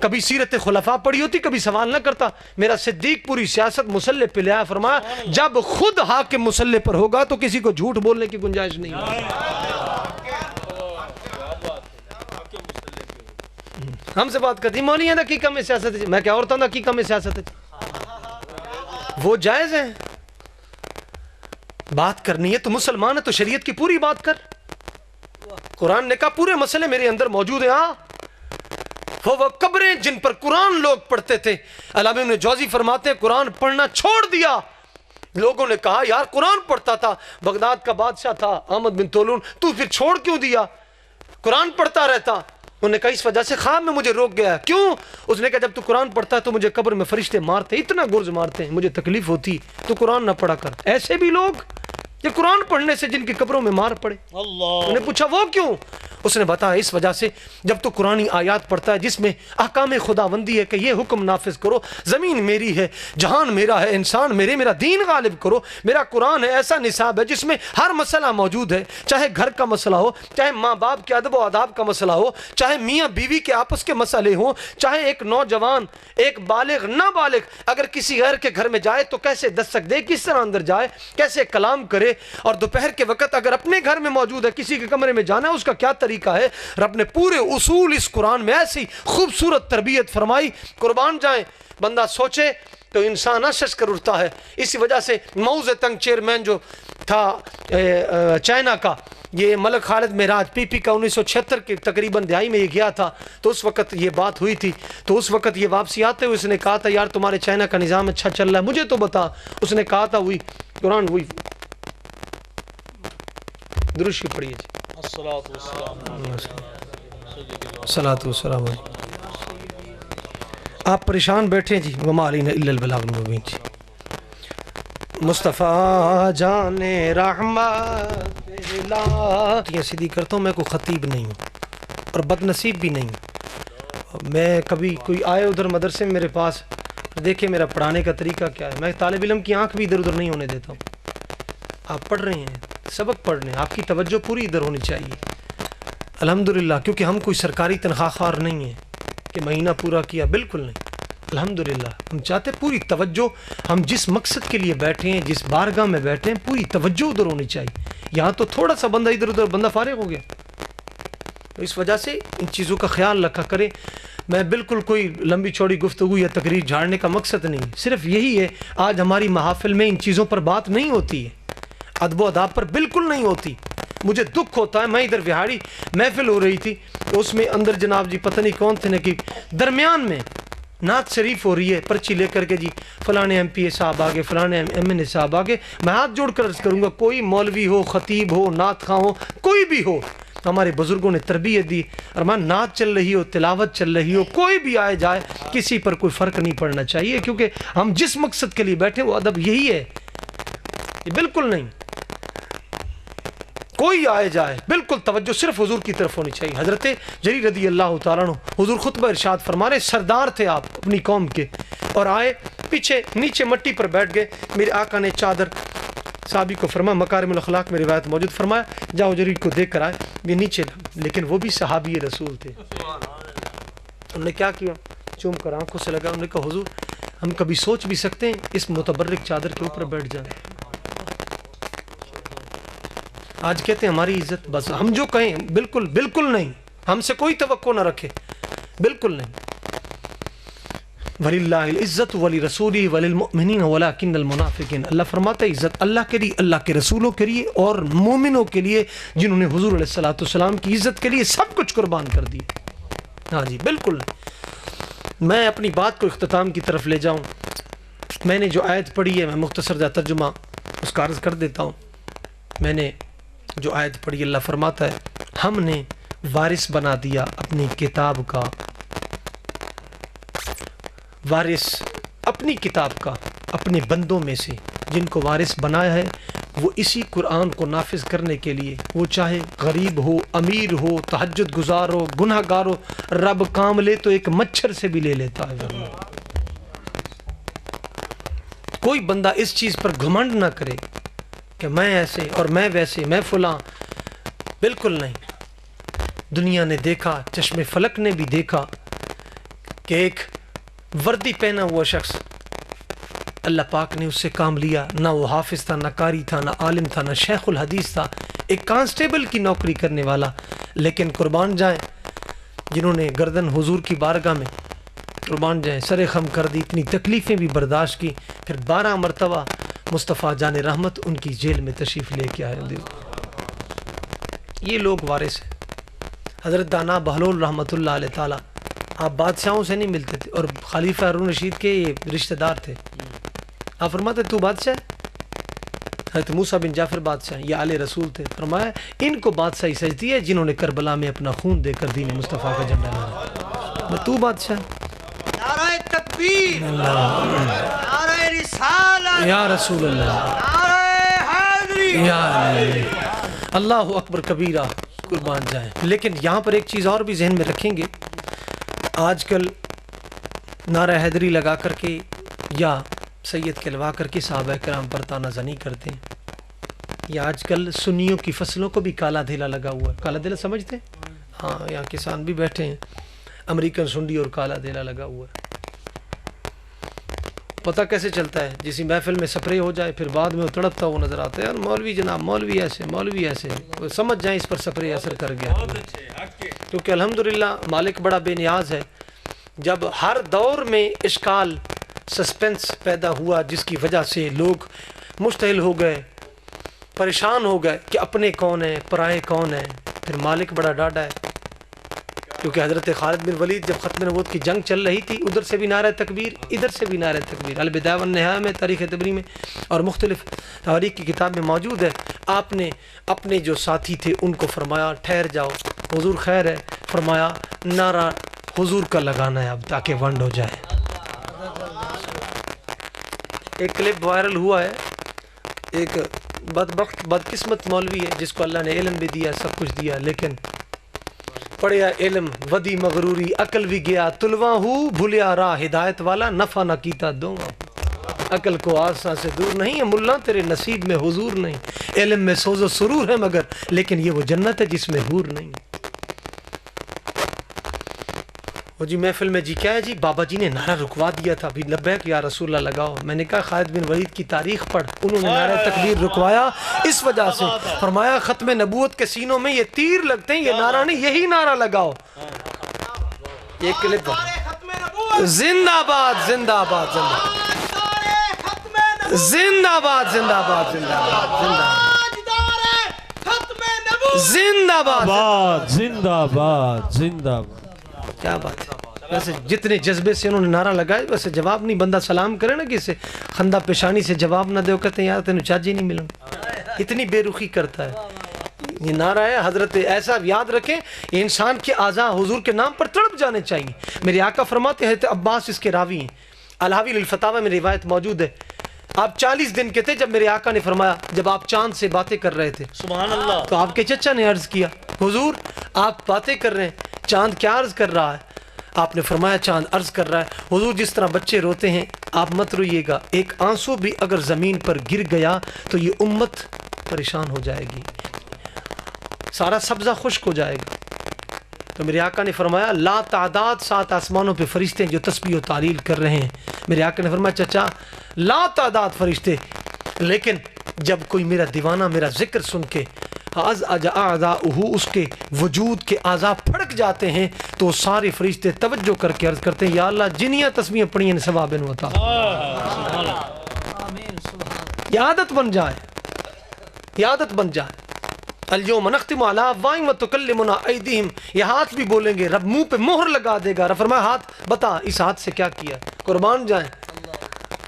کبھی سیرت خلفاء پڑھی ہوتی کبھی سوال نہ کرتا. میرا صدیق پوری سیاست مسلح پہ لیا، فرمایا جب خود حاکم مسلح پر ہوگا تو کسی کو جھوٹ بولنے کی گنجائش نہیں ہوگی. ہم سے بات کرتی مولوی ہیں حقیقت میں سیاست ہے. میں کیا عورتوں دا حقیقت میں سیاست ہے، وہ جائز ہے. بات کرنی ہے تو مسلمان ہے تو شریعت کی پوری بات کر. قرآن نے کہا پورے مسئلے میرے اندر موجود ہیں. ہاں وہ قبریں جن پر قرآن لوگ پڑھتے تھے. علامہ ابن جوزی فرماتے ہیں قرآن پڑھنا چھوڑ دیا. لوگوں نے کہا یار قرآن پڑھتا تھا، بغداد کا بادشاہ تھا احمد بن طولون، تو پھر چھوڑ کیوں دیا؟ قرآن پڑھتا رہتا. انہوں نے کہا اس وجہ سے خواب میں مجھے روک گیا. کیوں؟ اس نے کہا جب تو قرآن پڑھتا ہے تو مجھے قبر میں فرشتے مارتے، اتنا گرز مارتے ہیں، مجھے تکلیف ہوتی، تو قرآن نہ پڑھا کر. ایسے بھی لوگ یہ قرآن پڑھنے سے جن کی قبروں میں مار پڑے. انہوں نے پوچھا وہ کیوں؟ اس نے بتایا اس وجہ سے جب تو قرآنی آیات پڑھتا ہے جس میں احکام خداوندی ہے کہ یہ حکم نافذ کرو، زمین میری ہے، جہان میرا ہے، انسان میرے، میرا دین غالب کرو. میرا قرآن ہے ایسا نصاب ہے جس میں ہر مسئلہ موجود ہے، چاہے گھر کا مسئلہ ہو، چاہے ماں باپ کے ادب و آداب کا مسئلہ ہو، چاہے میاں بیوی کے آپس کے مسئلے ہوں، چاہے ایک نوجوان ایک بالغ نابالغ اگر کسی غیر کے گھر میں جائے تو کیسے دستک دے، کس طرح اندر جائے، کیسے کلام کرے. اور دوپہر کے وقت اگر اپنے گھر میں موجود ہے کسی کے کمرے میں جانا ہے اس کا کیا طریقہ ہے. رب نے پورے اصول اس قرآن میں ایسی خوبصورت تربیت فرمائی. قربان جائیں بندہ سوچے تو انسان اشش کر اٹھتا ہے. اسی وجہ سے موز تنگ چیئرمین جو تھا چائنا کا، یہ ملک خالد معراج پی پی کا 1976 کے تقریباً دہائی میں یہ گیا تھا، تو اس وقت یہ بات ہوئی تھی. تو اس وقت یہ واپسی آتے ہوئے اس نے کہا تھا یار تمہارے چائنا کا نظام اچھا چل رہا ہے، مجھے تو بتا. اس نے کہا تھا وہی قرآن وہی درشی پڑھیے جی. صلاۃ والسلام. آپ پریشان بیٹھے جی. وما علینا الا البلاغ المبین جی. مصطفیٰ جان رحمت یہ سیدھی کرتا ہوں. میں کوئی خطیب نہیں ہوں اور بد نصیب بھی نہیں ہوں. میں کبھی کوئی آئے ادھر مدرسے میں میرے پاس دیکھے میرا پڑھانے کا طریقہ کیا ہے، میں طالب علم کی آنکھ بھی ادھر ادھر نہیں ہونے دیتا ہوں. آپ پڑھ رہے ہیں، سبق پڑھ رہے ہیں، آپ کی توجہ پوری ادھر ہونی چاہیے الحمدللہ. کیونکہ ہم کوئی سرکاری تنخواہ خوار نہیں ہیں کہ مہینہ پورا کیا، بالکل نہیں. الحمدللہ ہم چاہتے پوری توجہ، ہم جس مقصد کے لیے بیٹھے ہیں، جس بارگاہ میں بیٹھے ہیں، پوری توجہ ادھر ہونی چاہیے. یہاں تو تھوڑا سا بندہ ادھر ادھر بندہ فارغ ہو گیا. تو اس وجہ سے ان چیزوں کا خیال رکھا کریں. میں بالکل کوئی لمبی چوڑی گفتگو یا تقریر جھاڑنے کا مقصد نہیں، صرف یہی ہے آج ہماری محافل میں ان چیزوں پر بات نہیں ہوتی ہے، ادب و اداب پر بالکل نہیں ہوتی. مجھے دکھ ہوتا ہے. میں ادھر وہاڑی محفل ہو رہی تھی تو اس میں اندر جناب جی پتہ نہیں کون تھے کہ درمیان میں نعت شریف ہو رہی ہے، پرچی لے کر کے جی فلانے ایم پی اے صاحب آگے، فلانے ایم این اے صاحب آگے، میں ہاتھ جوڑ کر عرض کروں گا کوئی مولوی ہو، خطیب ہو، نعت خواں ہو، کوئی بھی ہو، ہمارے بزرگوں نے تربیت دی، اور میں نعت چل رہی ہو، تلاوت چل رہی ہو، کوئی بھی آئے جائے، کسی پر کوئی فرق نہیں پڑنا چاہیے، کیونکہ ہم جس مقصد کے لیے بیٹھے وہ ادب یہی ہے، یہ بالکل نہیں، کوئی آئے جائے بالکل توجہ صرف حضور کی طرف ہونی چاہیے۔ حضرت جریر رضی اللہ تعالیٰ عنہ حضور خطبہ ارشاد فرما رہے، سردار تھے آپ اپنی قوم کے، اور آئے پیچھے نیچے مٹی پر بیٹھ گئے، میرے آقا نے چادر صحابی کو فرمایا، مکارم الاخلاق میں روایت موجود، فرمایا جاؤ جریر کو دیکھ کر آئے، یہ نیچے، لیکن وہ بھی صحابی رسول تھے، انہوں نے کیا کیا، چوم کر آنکھوں سے لگا، انہوں نے کہا حضور ہم کبھی سوچ بھی سکتے ہیں اس متبرک چادر کے اوپر بیٹھ جائیں؟ آج کہتے ہیں ہماری عزت، بس ہم جو کہیں بالکل بالکل نہیں، ہم سے کوئی توقع نہ رکھے، بالکل نہیں۔ وَلِلَّهِ الْعِزَّةُ وَلِرَسُولِهِ وَلِلْمُؤْمِنِينَ وَلَكِنَّ الْمُنَافِقِينَ، اللہ فرماتا ہے عزت اللہ کے لیے، اللہ کے رسولوں کے لیے اور مومنوں کے لیے جنہوں نے حضور علیہ السلام کی عزت کے لیے سب کچھ قربان کر دی۔ ہاں جی بالکل۔ میں اپنی بات کو اختتام کی طرف لے جاؤں، میں نے جو آیت پڑھی ہے میں مختصر جا ترجمہ اس کا عرض کر دیتا ہوں۔ میں نے جو آیت پڑھی، اللہ فرماتا ہے ہم نے وارث بنا دیا اپنی کتاب کا، وارث اپنی کتاب کا اپنے بندوں میں سے، جن کو وارث بنایا ہے وہ اسی قرآن کو نافذ کرنے کے لیے، وہ چاہے غریب ہو، امیر ہو، تہجد گزار ہو، گناہ گار ہو، رب کام لے تو ایک مچھر سے بھی لے لیتا ہے۔ کوئی بندہ اس چیز پر گھمنڈ نہ کرے کہ میں ایسے اور میں ویسے، میں فلاں، بالکل نہیں۔ دنیا نے دیکھا، چشم فلک نے بھی دیکھا کہ ایک وردی پہنا ہوا شخص، اللہ پاک نے اس سے کام لیا، نہ وہ حافظ تھا، نہ قاری تھا، نہ عالم تھا، نہ شیخ الحدیث تھا، ایک کانسٹیبل کی نوکری کرنے والا، لیکن قربان جائیں جنہوں نے گردن حضور کی بارگاہ میں قربان جائیں سر خم کر دی، اتنی تکلیفیں بھی برداشت کی، پھر 12 مرتبہ مصطفیٰ جان رحمت ان کی جیل میں تشریف لے کے آئے۔ یہ لوگ وارث ہیں۔ حضرت دانا بہلول رحمۃ اللہ علیہ تعالیٰ، آپ بادشاہوں سے نہیں ملتے تھے، اور خلیفہ ہارون رشید کے یہ رشتہ دار تھے۔ آپ فرماتے تو بادشاہ ہے؟ حضرت موسیٰ بن جعفر بادشاہ، یہ آل رسول تھے، فرمایا ان کو بادشاہی سجدی ہے جنہوں نے کربلا میں اپنا خون دے کر دین مصطفیٰ کا جھنڈا لہرایا۔ تو بادشاہ، نعرہ تکبیر، نعرہ رسالت، یا رسول اللہ، نعرہ حیدری، یا اللہ اکبر کبیرہ، قربان جائیں۔ لیکن یہاں پر ایک چیز اور بھی ذہن میں رکھیں گے، آج کل نعرہ حیدری لگا کر کے یا سید کہلوا کر کے صحابہ کرام پر تانہ زنی کرتے ہیں، یا آج کل سنیوں کی فصلوں کو بھی کالا دھیلا لگا ہوا ہے۔ کالا دھیلا سمجھتے ہیں؟ ہاں، یہاں کسان بھی بیٹھے ہیں، امریکن سنڈی اور کالا دھیلا لگا ہوا ہے۔ پتہ کیسے چلتا ہے؟ جسی محفل میں سپرے ہو جائے پھر بعد میں وہ تڑپتا وہ نظر آتا ہے، یار مولوی جناب، مولوی ایسے، مولوی ایسے، سمجھ جائیں اس پر سپرے اثر کر گیا، کیونکہ الحمدللہ مالک بڑا بے نیاز ہے۔ جب ہر دور میں اشکال، سسپینس پیدا ہوا جس کی وجہ سے لوگ مشتعل ہو گئے، پریشان ہو گئے کہ اپنے کون ہیں، پرائے کون ہیں، پھر مالک بڑا ڈاڈا ہے، کیونکہ حضرت خالد بن ولید جب ختم نبوت کی جنگ چل رہی تھی، ادھر سے بھی نعرہ تکبیر، ادھر سے بھی نعرہ تکبیر۔ البدایہ والنہایہ میں، تاریخ طبری میں اور مختلف تاریخ کی کتاب میں موجود ہے۔ آپ نے اپنے جو ساتھی تھے ان کو فرمایا ٹھہر جاؤ، حضور خیر ہے، فرمایا نعرہ حضور کا لگانا ہے اب تاکہ ونڈ ہو جائے۔ ایک کلپ وائرل ہوا ہے، ایک بدبخت بدقسمت مولوی ہے جس کو اللہ نے علم بھی دیا، سب کچھ دیا، لیکن پڑھیا علم ودی مغروری، عقل بھی گیا تلواں ہوں، بھولیا راہ ہدایت والا، نفع نہ کیتا دونگا۔ عقل کو آساں سے دور نہیں ہے ملا، تیرے نصیب میں حضور نہیں۔ علم میں سوز و سرور ہے مگر، لیکن یہ وہ جنت ہے جس میں حور نہیں۔ وہ جی محفل میں جی کیا ہے جی، بابا جی نے نعرہ رکوا دیا تھا، بھی لبیک یا رسول اللہ لگاؤ۔ میں نے کہا خالد بن ولید کی تاریخ پڑھ، انہوں نے نعرہ تکبیر رکوایا اس وجہ سے، فرمایا ختم نبوت کے سینوں میں یہ تیر لگتے ہیں، یہ نعرہ نہیں، یہی نعرہ لگاؤ۔ یہ کلپ زندہ باد، زندہ آباد، زندہ آباد، زندہ آباد، زندہ آباد، زندہ آباد، زندہ باد، زندہ باد، زندہ باد۔ کیا بات ہے، ویسے جتنے جذبے سے انہوں نے نعرہ لگایا ویسے جواب نہیں. بندہ سلام کرے نا کسی خندہ پیشانی سے جواب نہ دے وہ کہتے ہیں یار تینوں چاجی نہیں ملن. اتنی بے رخی کرتا ہے. یہ نعرہ ہے حضرت ایسا یاد رکھیں یہ انسان کے اعضاء حضور کے نام پر تڑپ جانے چاہیے. میرے آقا فرماتے ہیں حضرت عباس اس کے راوی ہیں, الحاوی للفتاوی میں روایت موجود ہے. آپ 40 دن کے تھے جب میرے آقا نے فرمایا, جب آپ چاند سے باتیں کر رہے تھے سبحان اللہ, تو آپ کے چچا نے عرض کیا حضور آپ باتیں کر رہے ہیں, چاند کیا عرض کر رہا ہے؟ آپ نے فرمایا چاند عرض کر رہا ہے حضور جس طرح بچے روتے ہیں آپ مت روئیے گا, ایک آنسو بھی اگر زمین پر گر گیا تو یہ امت پریشان ہو جائے گی, سارا سبزہ خشک ہو جائے گا. تو میرے آقا نے فرمایا لا تعداد 7 آسمانوں پہ فرشتے ہیں جو تسبیح و تعلیل کر رہے ہیں. میرے آقا نے فرمایا چچا لا تعداد فرشتے, لیکن جب کوئی میرا دیوانہ میرا ذکر سن کے اس کے وجود کے اعضاء پھڑک جاتے ہیں تو سارے فرشتے توجہ کر کے عرض کرتے ہیں یا اللہ جنیاں تسبیحیں پڑھی ہیں ثواب ان ہوتا. یہ عادت بن جائے, یہ عادت بن جائے. اليوم نختم على افواہہم وتکلمنا ایدیہم, یہ ہاتھ بھی بولیں گے, رب منہ پہ مہر لگا دے گا. رب فرمایا ہاتھ بتا اس ہاتھ سے کیا کیا, قربان جائیں.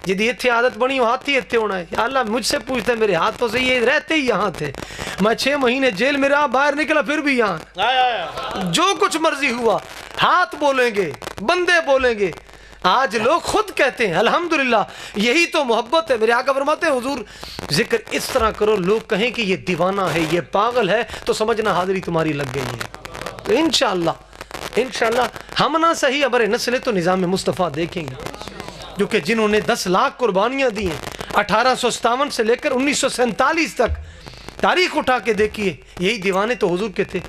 جدی اتھے عادت بنی ہاتھ ہی اتھے ہونا ہے. یا اللہ مجھ سے پوچھتے ہیں میرے ہاتھوں سے, یہ رہتے ہی یہاں تھے, میں 6 مہینے جیل میں رہا, باہر نکلا پھر بھی یہاں, جو کچھ مرضی ہوا ہاتھ بولیں گے, بندے بولیں گے. آج لوگ خود کہتے ہیں الحمدللہ یہی تو محبت ہے. میرے آقا فرماتے ہیں حضور ذکر اس طرح کرو لوگ کہیں کہ یہ دیوانہ ہے یہ پاگل ہے تو سمجھنا حاضری تمہاری لگ گئی ہے. تو انشاءاللہ ہم نہ صحیح ہمارے نسلیں تو نظام مصطفیٰ دیکھیں گے, کیونکہ جنہوں نے 10 لاکھ قربانیاں دی ہیں 1857 سے لے کر 1947 تک, تاریخ اٹھا کے دیکھیے, یہی دیوانے تو حضور کے تھے.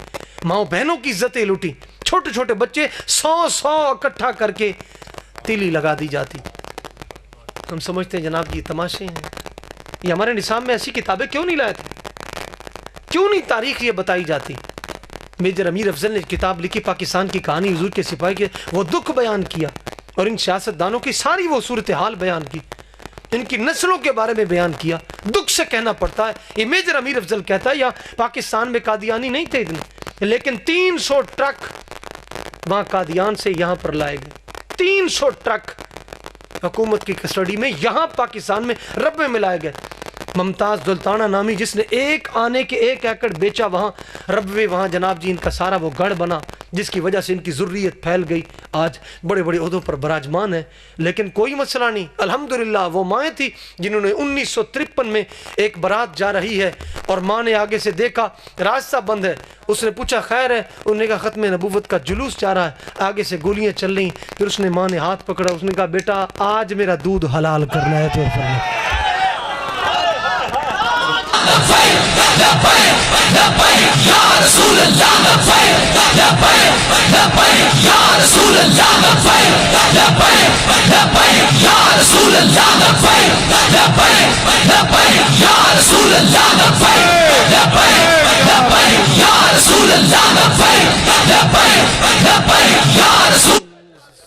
ماؤں بہنوں کی عزتیں لوٹی, چھوٹے چھوٹے بچے 100 اکٹھا کر کے تیلی لگا دی جاتی. ہم سمجھتے ہیں جناب یہ تماشے ہیں. یہ ہمارے نصاب میں ایسی کتابیں کیوں نہیں لائے تھے, کیوں نہیں تاریخ یہ بتائی جاتی. میجر امیر افضل نے کتاب لکھی پاکستان کی کہانی حضور کے سپاہی کے, وہ دکھ بیان کیا اور ان سیاست دانوں کی ساری وہ صورتحال بیان کی, ان کی نسلوں کے بارے میں بیان کیا. دکھ سے کہنا پڑتا ہے. یہ میجر امیر افضل کہتا ہے یا پاکستان میں قادیانی نہیں تھے اتنے, لیکن 300 ٹرک وہاں قادیان سے یہاں پر لائے گئے. 300 ٹرک حکومت کی کسٹڈی میں یہاں پاکستان میں رب میں ملائے گئے. ممتاز دلتانہ نامی جس نے 1 آنے کے 1 ایکڑ بیچا وہاں ربوے, وہاں جناب جی ان کا سارا وہ گڑھ بنا جس کی وجہ سے ان کی ذریت پھیل گئی, آج بڑے بڑے عہدوں پر براجمان ہے. لیکن کوئی مسئلہ نہیں, الحمدللہ وہ مائیں تھی جنہوں نے 1953 میں ایک بارات جا رہی ہے اور ماں نے آگے سے دیکھا راستہ بند ہے, اس نے پوچھا خیر ہے, انہوں نے کہا ختم نبوت کا جلوس جا رہا ہے, آگے سے گولیاں چل رہی. پھر اس نے ماں نے ہاتھ پکڑا, اس نے کہا بیٹا آج میرا دودھ حلال کرنا ہے تو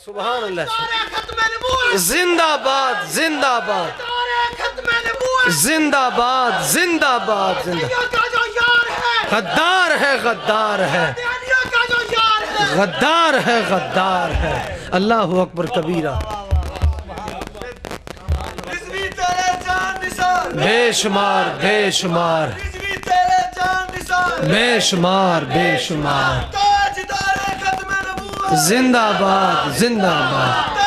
سبحان اللہ. زندہ باد زندہ باد زندہ باد زندہ باد زندہ. غدار ہے غدار ہے غدار ہے غدار ہے. اللہ اکبر کبیرہ. بے شمار بے شمار بے شمار بے شمار. زندہ باد زندہ باد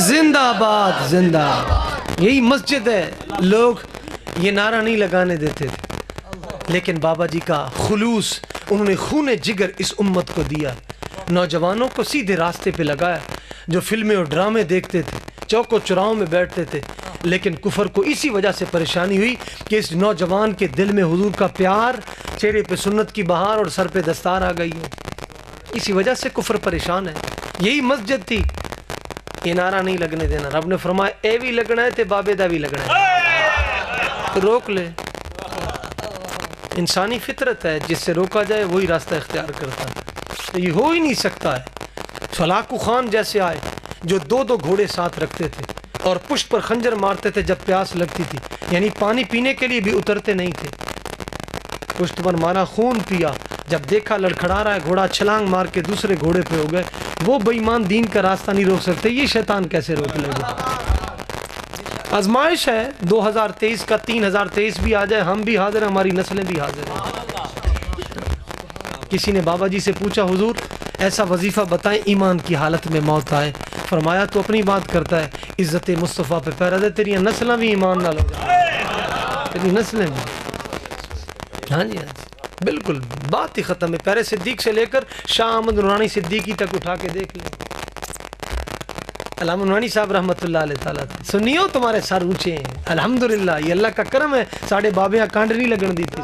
زندہ باد زندہ باد. یہی مسجد ہے. لوگ یہ نعرہ نہیں لگانے دیتے تھے, لیکن بابا جی کا خلوص, انہوں نے خون جگر اس امت کو دیا, نوجوانوں کو سیدھے راستے پہ لگایا. جو فلمیں اور ڈرامے دیکھتے تھے, چوک و چوراہوں میں بیٹھتے تھے, لیکن کفر کو اسی وجہ سے پریشانی ہوئی کہ اس نوجوان کے دل میں حضور کا پیار, چہرے پہ سنت کی بہار اور سر پہ دستار آ گئی ہے. اسی وجہ سے کفر پریشان ہے. یہی مسجد تھی. یہ نعرہ نہیں لگنے دینا. رب نے فرمایا اے بھی لگنا ہے تے بابے دا بھی لگنا ہے, تو روک لے. انسانی فطرت ہے, جس سے روکا جائے وہی راستہ اختیار کرتا ہے. تو یہ ہو ہی نہیں سکتا ہے. سلاکو خان جیسے آئے جو 2 گھوڑے ساتھ رکھتے تھے اور پشت پر خنجر مارتے تھے جب پیاس لگتی تھی, یعنی پانی پینے کے لیے بھی اترتے نہیں تھے. پشت پر مارا, خون پیا, جب دیکھا لڑکھڑا رہا ہے گھوڑا، چھلانگ مار کے دوسرے گھوڑے پہ ہو گئے. وہ بے ایمان دین کا راستہ نہیں روک سکتے، یہ شیطان کیسے روک لے گا؟ آزمائش ہے 2023 کا. 3023 بھی آ جائے ہم بھی حاضر ہیں، ہماری نسلیں بھی حاضر ہیں. کسی نے بابا جی سے پوچھا حضور ایسا وظیفہ بتائیں ایمان کی حالت میں موت آئے. فرمایا تو اپنی بات کرتا ہے، عزت مصطفیٰ پہ پیرا دے، تیری نسلیں بھی ایمان نہ لو جائیں، تیری نسلیں بھی. ہاں جی ہاں جی بالکل بات ہی ختم ہے. پیرے صدیق سے لے کر شاہ احمد نورانی صدیقی تک اٹھا کے دیکھ لیں. علامہ نورانی صاحب رحمۃ اللہ علیہ تعالیٰ سنیو تمہارے سر اونچے ہیں الحمدللہ، یہ اللہ کا کرم ہے. ساڑھے بابیاں کانڈ نہیں لگن دیتی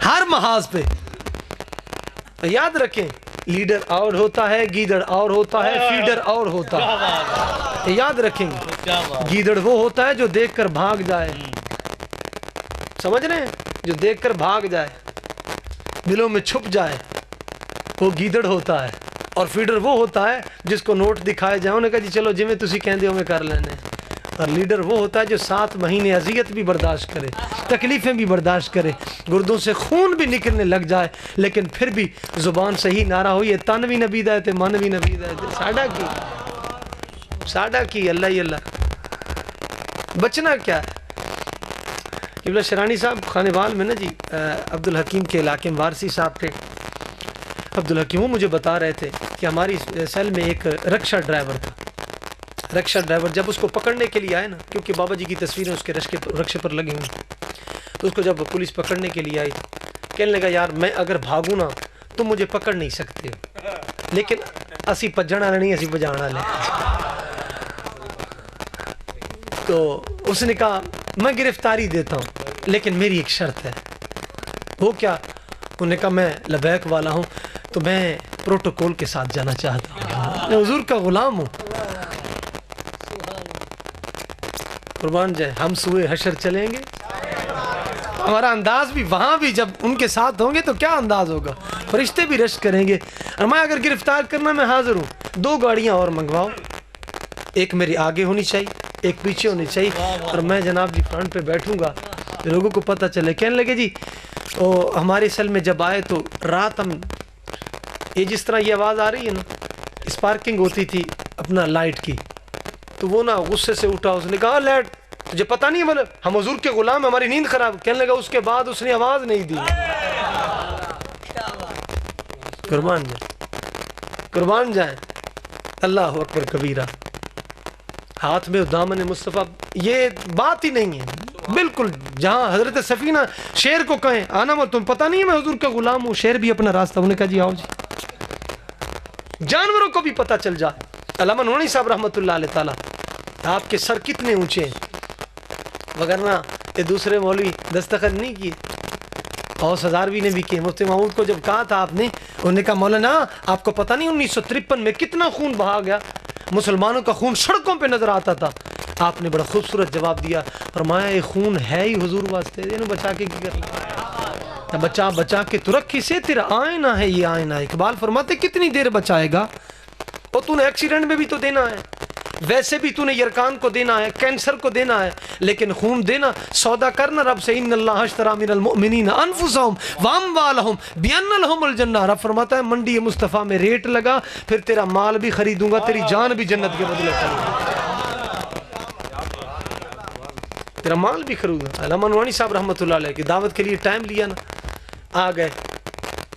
ہر محاذ پہ. یاد رکھیں لیڈر اور ہوتا ہے، گیدڑ اور ہوتا ہے، فیڈر اور ہوتا ہے. یاد رکھیں گیدڑ وہ ہوتا ہے جو دیکھ کر بھاگ جائے، سمجھ رہے ہیں، جو دیکھ کر بھاگ جائے، دلوں میں چھپ جائے، وہ گیدڑ ہوتا ہے. اور فیڈر وہ ہوتا ہے جس کو نوٹ دکھائے جائے، انہوں نے کہا جی چلو جی میں تسی کہندے ہو میں کر لینے. اور لیڈر وہ ہوتا ہے جو 7 مہینے اذیت بھی برداشت کرے، تکلیفیں بھی برداشت کرے، گردوں سے خون بھی نکلنے لگ جائے، لیکن پھر بھی زبان صحیح نعرہ ہوئی ہے تن بھی نبی دا تے من بھی نبی دا تے ساڈا کی اللہ ہی اللہ. بچنا کیا ہے؟ قبلہ شرانی صاحب خانے وال میں نا جی عبدالحکیم کے علاقے میں وارسی صاحب تھے. عبدالحکیم وہ مجھے بتا رہے تھے کہ ہماری سیل میں ایک رکشہ ڈرائیور تھا. رکشہ ڈرائیور جب اس کو پکڑنے کے لیے آئے نا، کیونکہ بابا جی کی تصویریں اس کے رکشے پر لگی ہوئی، تو اس کو جب پولیس پکڑنے کے لیے آئی کہنے لگا یار میں اگر بھاگوں نا تم مجھے پکڑ نہیں سکتے ہو، لیکن اسی پجن والے نہیں، اسی بجان والے. تو اس نے کہا میں گرفتاری دیتا ہوں لیکن میری ایک شرط ہے. وہ کیا؟ انہوں نے کہا میں لبیک والا ہوں تو میں پروٹوکول کے ساتھ جانا چاہتا ہوں، میں حضور کا غلام ہوں. قربان جائے ہم سوئے حشر چلیں گے، ہمارا انداز بھی وہاں بھی جب ان کے ساتھ ہوں گے تو کیا انداز ہوگا، فرشتے بھی رشک کریں گے. اور میں اگر گرفتار کرنا میں حاضر ہوں. 2 گاڑیاں اور منگواؤ، ایک میری آگے ہونی چاہیے ایک پیچھے ہونی چاہیے، اور میں جناب جی فرنٹ پہ بیٹھوں گا، لوگوں کو پتہ چلے. کہنے لگے جی ہمارے سیل میں جب آئے تو رات ہم یہ جس طرح یہ آواز آ رہی ہے نا، اسپارکنگ ہوتی تھی اپنا لائٹ کی، تو وہ نا غصے سے اٹھا، اس نے کہا لائٹ تجھے پتہ نہیں ہے، بولے ہم حضور کے غلام ہیں، ہماری نیند خراب. کہنے لگا اس کے بعد اس نے آواز نہیں دی. قربان جائیں قربان جائیں اللہ اکبر کبیرہ. ہاتھ میں دامن مصطفیٰ، یہ بات ہی نہیں ہے بالکل. جہاں حضرت سفینہ شیر کو کہیں آنا مت تم پتہ نہیں ہے میں حضور کا غلام ہوں، شیر بھی اپنا راستہ. انہوں نے کہا جی آؤ جی. جانوروں کو بھی پتہ چل جائے. علامہ نورانی صاحب رحمۃ اللہ علیہ تعالیٰ آپ کے سر کتنے اونچے ہیں، وگرنہ یہ دوسرے مولوی دستخط نہیں کیے. غوث ہزاروی نے بھی کیے. مفتی محمود کو جب کہا تھا آپ نے، انہوں نے کہا مولانا آپ کو پتہ نہیں 1953 میں کتنا خون بہا گیا، مسلمانوں کا خون سڑکوں پہ نظر آتا تھا. آپ نے بڑا خوبصورت جواب دیا، فرمایا یہ خون ہے ہی حضور واسطے، انہوں بچا کے کی کرنا، بچا بچا کے تو رکھی سے تیرا آئینہ ہے یہ آئینہ. اقبال فرماتے کتنی دیر بچائے گا، اور تو نے ایکسیڈنٹ میں بھی تو دینا ہے، ویسے بھی تو نے یرکان کو دینا ہے، کینسر کو دینا ہے، لیکن خون دینا سودا کرنا رب سے. ان اللہ اشتری من المؤمنین انفسهم واموالهم بان لهم الجنہ. رب فرماتا ہے منڈی مصطفیٰ میں ریٹ لگا، پھر تیرا مال بھی خریدوں گا، تیری جان بھی جنت کے بدلے خریدوں گا، تیرا مال بھی خریدوں گا. علامہ نورانی صاحب رحمۃ اللہ علیہ کی دعوت کے لیے ٹائم لیا نا، آ گئے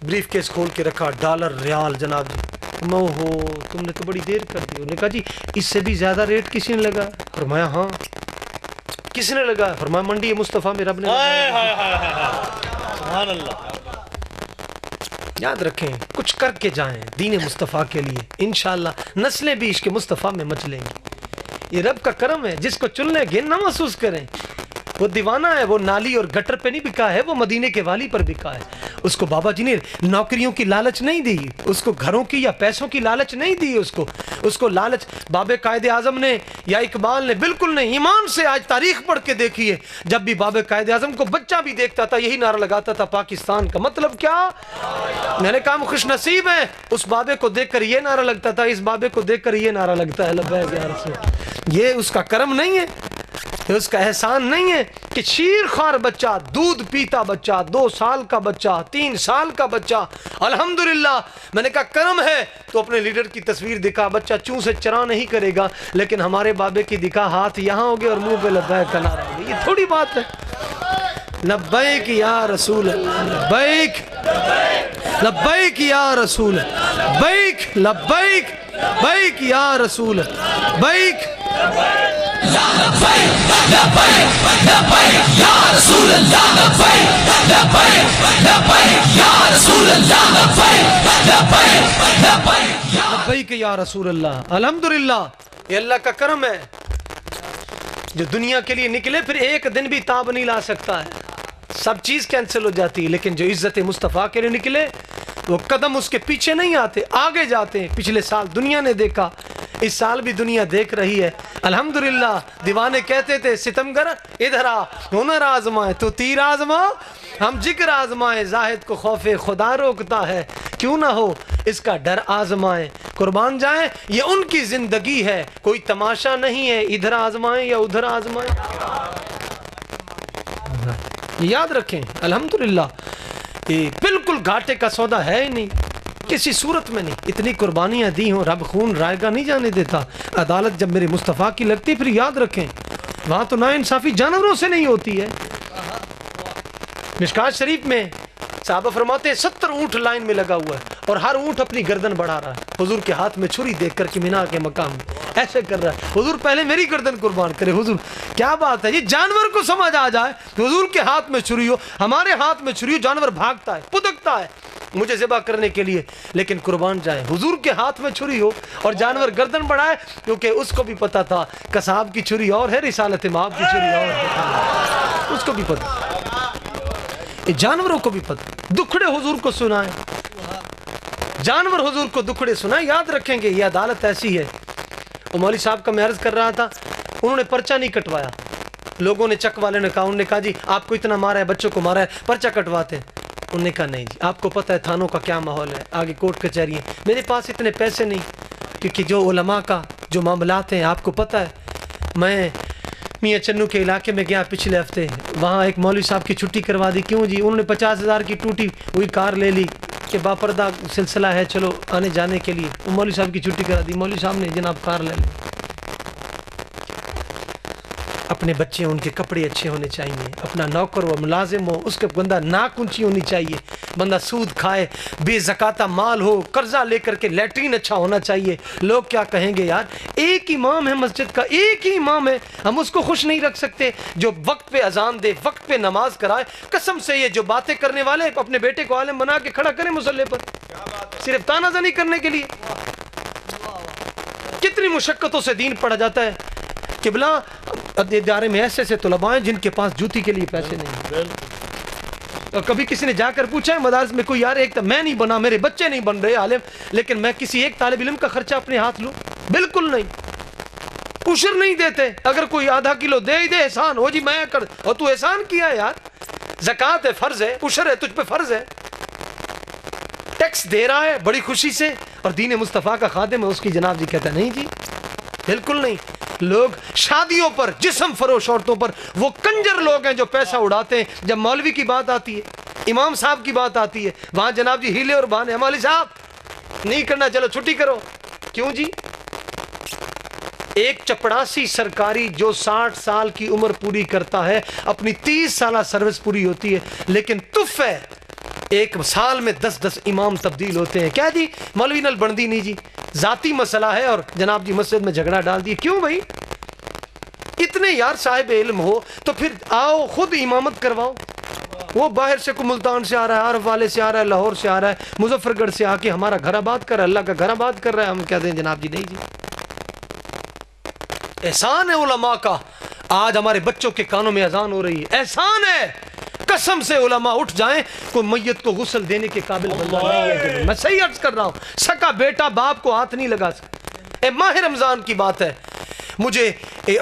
بریف کیس کھول کے رکھا، ڈالر ریال جناب جی. ہو تم نے تو بڑی دیر کر دی. انہوں نے کہا جی اس سے بھی زیادہ ریٹ کسی نے لگا؟ فرمایا ہاں. کس نے لگا؟ فرمایا منڈی مصطفیٰ میں رب نے. سبحان اللہ. یاد رکھیں کچھ کر کے جائیں دین مصطفیٰ کے لیے، انشاءاللہ نسلیں بھی عشق مصطفیٰ میں مچلیں گی. یہ رب کا کرم ہے، جس کو چلنے گے نہ محسوس کریں. وہ دیوانہ ہے، وہ نالی اور گٹر پہ نہیں بکا ہے، وہ مدینے کے والی پر بکا ہے. اس کو بابا جی نے نوکریوں کی لالچ نہیں دی، اس کو گھروں کی یا پیسوں کی لالچ نہیں دی. اس کو لالچ بابے قائد اعظم نے یا اقبال نے بالکل نہیں. ایمان سے آج تاریخ پڑھ کے دیکھیے، جب بھی بابے قائد اعظم کو بچہ بھی دیکھتا تھا یہی نعرہ لگاتا تھا پاکستان کا مطلب کیا. میں نے کہا ہم خوش نصیب ہیں، اس بابے کو دیکھ کر یہ نعرہ لگتا تھا، اس بابے کو دیکھ کر یہ نعرہ لگتا ہے لبیک یا رسول. یہ اس کا کرم نہیں ہے. اس کا احسان نہیں ہے کہ شیر خوار بچہ، دودھ پیتا بچہ، 2 سال کا بچہ، 3 سال کا بچہ، الحمدللہ میں نے کہا کرم ہے تو اپنے لیڈر کی تصویر دکھا، بچہ چوں سے چرا نہیں کرے گا، لیکن ہمارے بابے کی دکھا ہاتھ یہاں ہو گیا اور منہ پہ لبیک کا نعرہ ہو گیا. یہ تھوڑی بات ہے. لبیک یا رسول اللہ، لبیک لبیک یا رسول اللہ، لبیک لبیک لبیک یا رسول اللہ، لبیک لبیک یا رسول اللہ. الحمدللہ یہ اللہ کا کرم ہے. جو دنیا کے لیے نکلے پھر ایک دن بھی تاب نہیں لا سکتا ہے، سب چیز کینسل ہو جاتی ہے، لیکن جو عزت مصطفیٰ کے لیے نکلے وہ قدم اس کے پیچھے نہیں آتے، آگے جاتے ہیں. پچھلے سال دنیا نے دیکھا، اس سال بھی دنیا دیکھ رہی ہے. الحمدللہ دیوانے کہتے تھے ستمگر ادھر آ، ہنر آزمائے تو تیر آزما، ہم جگر آزمائے، زاہد کو خوف خدا روکتا ہے، کیوں نہ ہو اس کا ڈر آزمائے. قربان جائیں یہ ان کی زندگی ہے، کوئی تماشا نہیں ہے ادھر آزمائیں یا ادھر آزمائیں. یاد رکھیں الحمدللہ یہ بالکل گھاٹے کا سودا ہے ہی نہیں، کسی صورت میں نہیں. اتنی قربانیاں دی ہوں، رب خون رائے گا نہیں جانے دیتا. عدالت جب میرے مصطفیٰ کی لگتی پھر یاد رکھیں وہاں تو ناانصافی جانوروں سے نہیں ہوتی ہے. مشکات شریف میں صحابہ فرماتے ہیں 70 اونٹ لائن میں لگا ہوا ہے اور ہر اونٹ اپنی گردن بڑھا رہا ہے. حضور کے ہاتھ میں چھری دیکھ کر کے مینا کے مقام میں ایسے کر رہا ہے، حضور پہلے میری گردن قربان کرے. حضور کیا بات ہے، یہ جانور کو سمجھ آ جائے تو حضور کے ہاتھ میں چھری ہو، ہمارے ہاتھ میں چھری ہو، جانور بھاگتا ہے پدکتا ہے مجھے ذبح کرنے کے لیے، لیکن قربان جائیں حضور کے ہاتھ میں چھری ہو اور جانور گردن بڑھائے، کیونکہ اس کو بھی پتا تھا قصاب کی چھری اور ہے، رسالت مآب کی چھری اور ہے، اس کو بھی پتا، جانوروں کو بھی پتا. دکھڑے حضور کو سنائیں، جانور حضور کو دکھڑے سنائیں. یاد رکھیں گے یہ عدالت ایسی ہے. اور مولوی صاحب کا میں عرض کر رہا تھا، انہوں نے پرچہ نہیں کٹوایا. لوگوں نے چک والے نے کہا، انہوں نے کہا جی آپ کو اتنا مارا ہے، بچوں کو مارا ہے، پرچہ کٹواتے ہیں. انہوں نے کہا نہیں جی، آپ کو پتہ ہے تھانوں کا کیا ماحول ہے، آگے کورٹ کچہری ہیں. میرے پاس اتنے پیسے نہیں، کیونکہ جو علماء کا جو معاملات ہیں آپ کو پتہ ہے. میں میاں چنو کے علاقے میں گیا پچھلے ہفتے، وہاں ایک مولوی صاحب کی چھٹی کروا دی. کیوں جی؟ انہوں نے 50,000 کی ٹوٹی ہوئی کار لے لی کہ باپردہ سلسلہ ہے، چلو آنے جانے کے لیے. وہ مولوی صاحب کی چھٹی کرا دی. مولوی صاحب نے جناب کار لے لی. اپنے بچے ان کے کپڑے اچھے ہونے چاہیے، اپنا نوکر ہو ملازم ہو اس کے بندہ ناک اونچی ہونی چاہیے، بندہ سود کھائے، بے زکاتہ مال ہو، قرضہ لے کر کے لیٹرین اچھا ہونا چاہیے. لوگ کیا کہیں گے یار، ایک امام ہے مسجد کا، ایک ہی امام ہے، ہم اس کو خوش نہیں رکھ سکتے جو وقت پہ اذان دے، وقت پہ نماز کرائے. قسم سے یہ جو باتیں کرنے والے اپنے بیٹے کو عالم بنا کے کھڑا کریں مصلی پر صرف تانا زنی کرنے کے لیے. کتنی مشقتوں سے دین پڑھا جاتا ہے. قبلہ ادارے میں ایسے ایسے طلباء ہیں جن کے پاس جوتی کے لیے پیسے نہیں. اور کبھی کسی نے جا کر پوچھا ہے مدارس میں کوئی، یار ایک میں نہیں بنا، میرے بچے نہیں بن رہے عالم، لیکن میں کسی ایک طالب علم کا خرچہ اپنے ہاتھ لوں؟ بالکل نہیں. عشر نہیں دیتے. اگر کوئی آدھا کلو دے ہی دے احسان ہو جی میں کر، اور تو احسان کیا ہے یار. زکوٰۃ ہے، فرض ہے، عشر ہے تجھ پہ فرض ہے، ٹیکس دے رہا ہے بڑی خوشی سے اور دین مصطفیٰ کا خادم ہے، اس کی جناب جی کہتا ہے نہیں جی بالکل نہیں. لوگ شادیوں پر، جسم فروش عورتوں پر، وہ کنجر لوگ ہیں جو پیسہ اڑاتے ہیں. جب مولوی کی بات آتی ہے، امام صاحب کی بات آتی ہے، وہاں جناب جی ہیلے اور بہانے. مولوی صاحب نہیں کرنا، چلو چھٹی کرو. کیوں جی؟ ایک چپڑاسی سرکاری جو 60 سال کی عمر پوری کرتا ہے، اپنی 30 سالہ سروس پوری ہوتی ہے، لیکن تف ہے ایک سال میں 10 امام تبدیل ہوتے ہیں. کیا جی مولوی نال بندی نہیں جی، ذاتی مسئلہ ہے اور جناب جی مسجد میں جھگڑا ڈال دیے. کیوں بھائی؟ اتنے یار صاحب علم ہو تو پھر آؤ خود امامت کرواؤ. وہ باہر سے کو ملتان سے آ رہا ہے، عرب والے سے آ رہا ہے، لاہور سے آ رہا ہے، مظفر گڑھ سے آ کے ہمارا گھر آباد کر رہا ہے، اللہ کا گھر آباد کر رہا ہے. ہم کہتے ہیں جناب جی نہیں جی. احسان ہے علماء کا. آج ہمارے بچوں کے کانوں میں اذان ہو رہی ہے، احسان ہے. قسم سے علماء اٹھ جائیں، کوئی میت کو غسل دینے کے قابل بندہ نہیں ہے. میں صحیح عرض کر رہا ہوں، سکا بیٹا باپ کو ہاتھ نہیں لگا سکتا. ماہ رمضان کی بات ہے، مجھے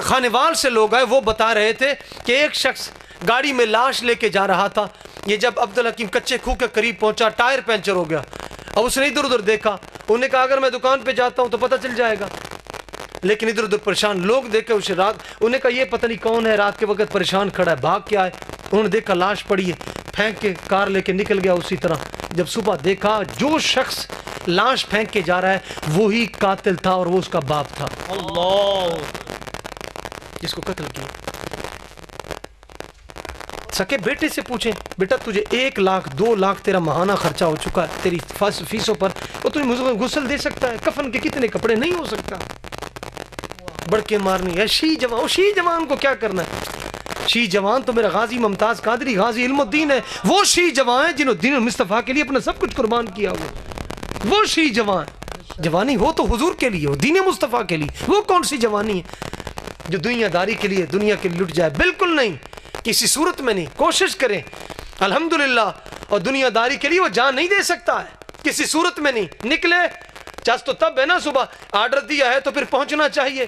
خانوال سے لوگ آئے، وہ بتا رہے تھے کہ ایک شخص گاڑی میں لاش لے کے جا رہا تھا. یہ جب عبدالحکیم کچے کھو کے قریب پہنچا، ٹائر پنچر ہو گیا. اب اس نے ادھر ادھر دیکھا، انہوں نے کہا اگر میں دکان پہ جاتا ہوں تو پتہ چل جائے گا. لیکن ادھر ادھر پریشان لوگ دیکھے اسے رات، انہیں کہا یہ پتہ نہیں کون ہے رات کے وقت پریشان کھڑا ہے، بھاگ کے آئے، انہوں نے دیکھا لاش پڑی ہے، پھینک کے کار لے کے نکل گیا اسی طرح۔ جب صبح دیکھا جو شخص لاش پھینک کے جا رہا ہے وہی قاتل تھا اور وہ اس کا باپ تھا اللہ جس کو قتل کیا۔ سکے بیٹے سے پوچھیں بیٹا تجھے 1 لاکھ 2 لاکھ تیرا ماہانہ خرچہ ہو چکا ہے تیری فیسوں پر، وہ تجھے مجھے غسل دے سکتا ہے؟ کفن کے کتنے کپڑے نہیں ہو سکتا۔ بڑھ کے مارنی ہے شی جوان، شی جوان کو کیا کرنا ہے؟ شی جوان تو میرا غازی ممتاز قادری غازی علم الدین ہے، وہ شی جوان ہے جنہوں دین مصطفیٰ کے لیے اپنا سب کچھ قربان کیا ہوا، وہ شی جوان۔ جوانی ہو تو حضور کے لیے ہو، دین مصطفیٰ کے لیے، وہ کون سی جوانی ہے جو دنیا داری کے لیے دنیا کے لیے لٹ جائے؟ بالکل نہیں، کسی صورت میں نہیں۔ کوشش کریں الحمدللہ، اور دنیا داری کے لیے وہ جان نہیں دے سکتا ہے، کسی صورت میں نہیں۔ نکلے چس تو تب ہے نا، صبح آرڈر دیا ہے تو پھر پہنچنا چاہیے۔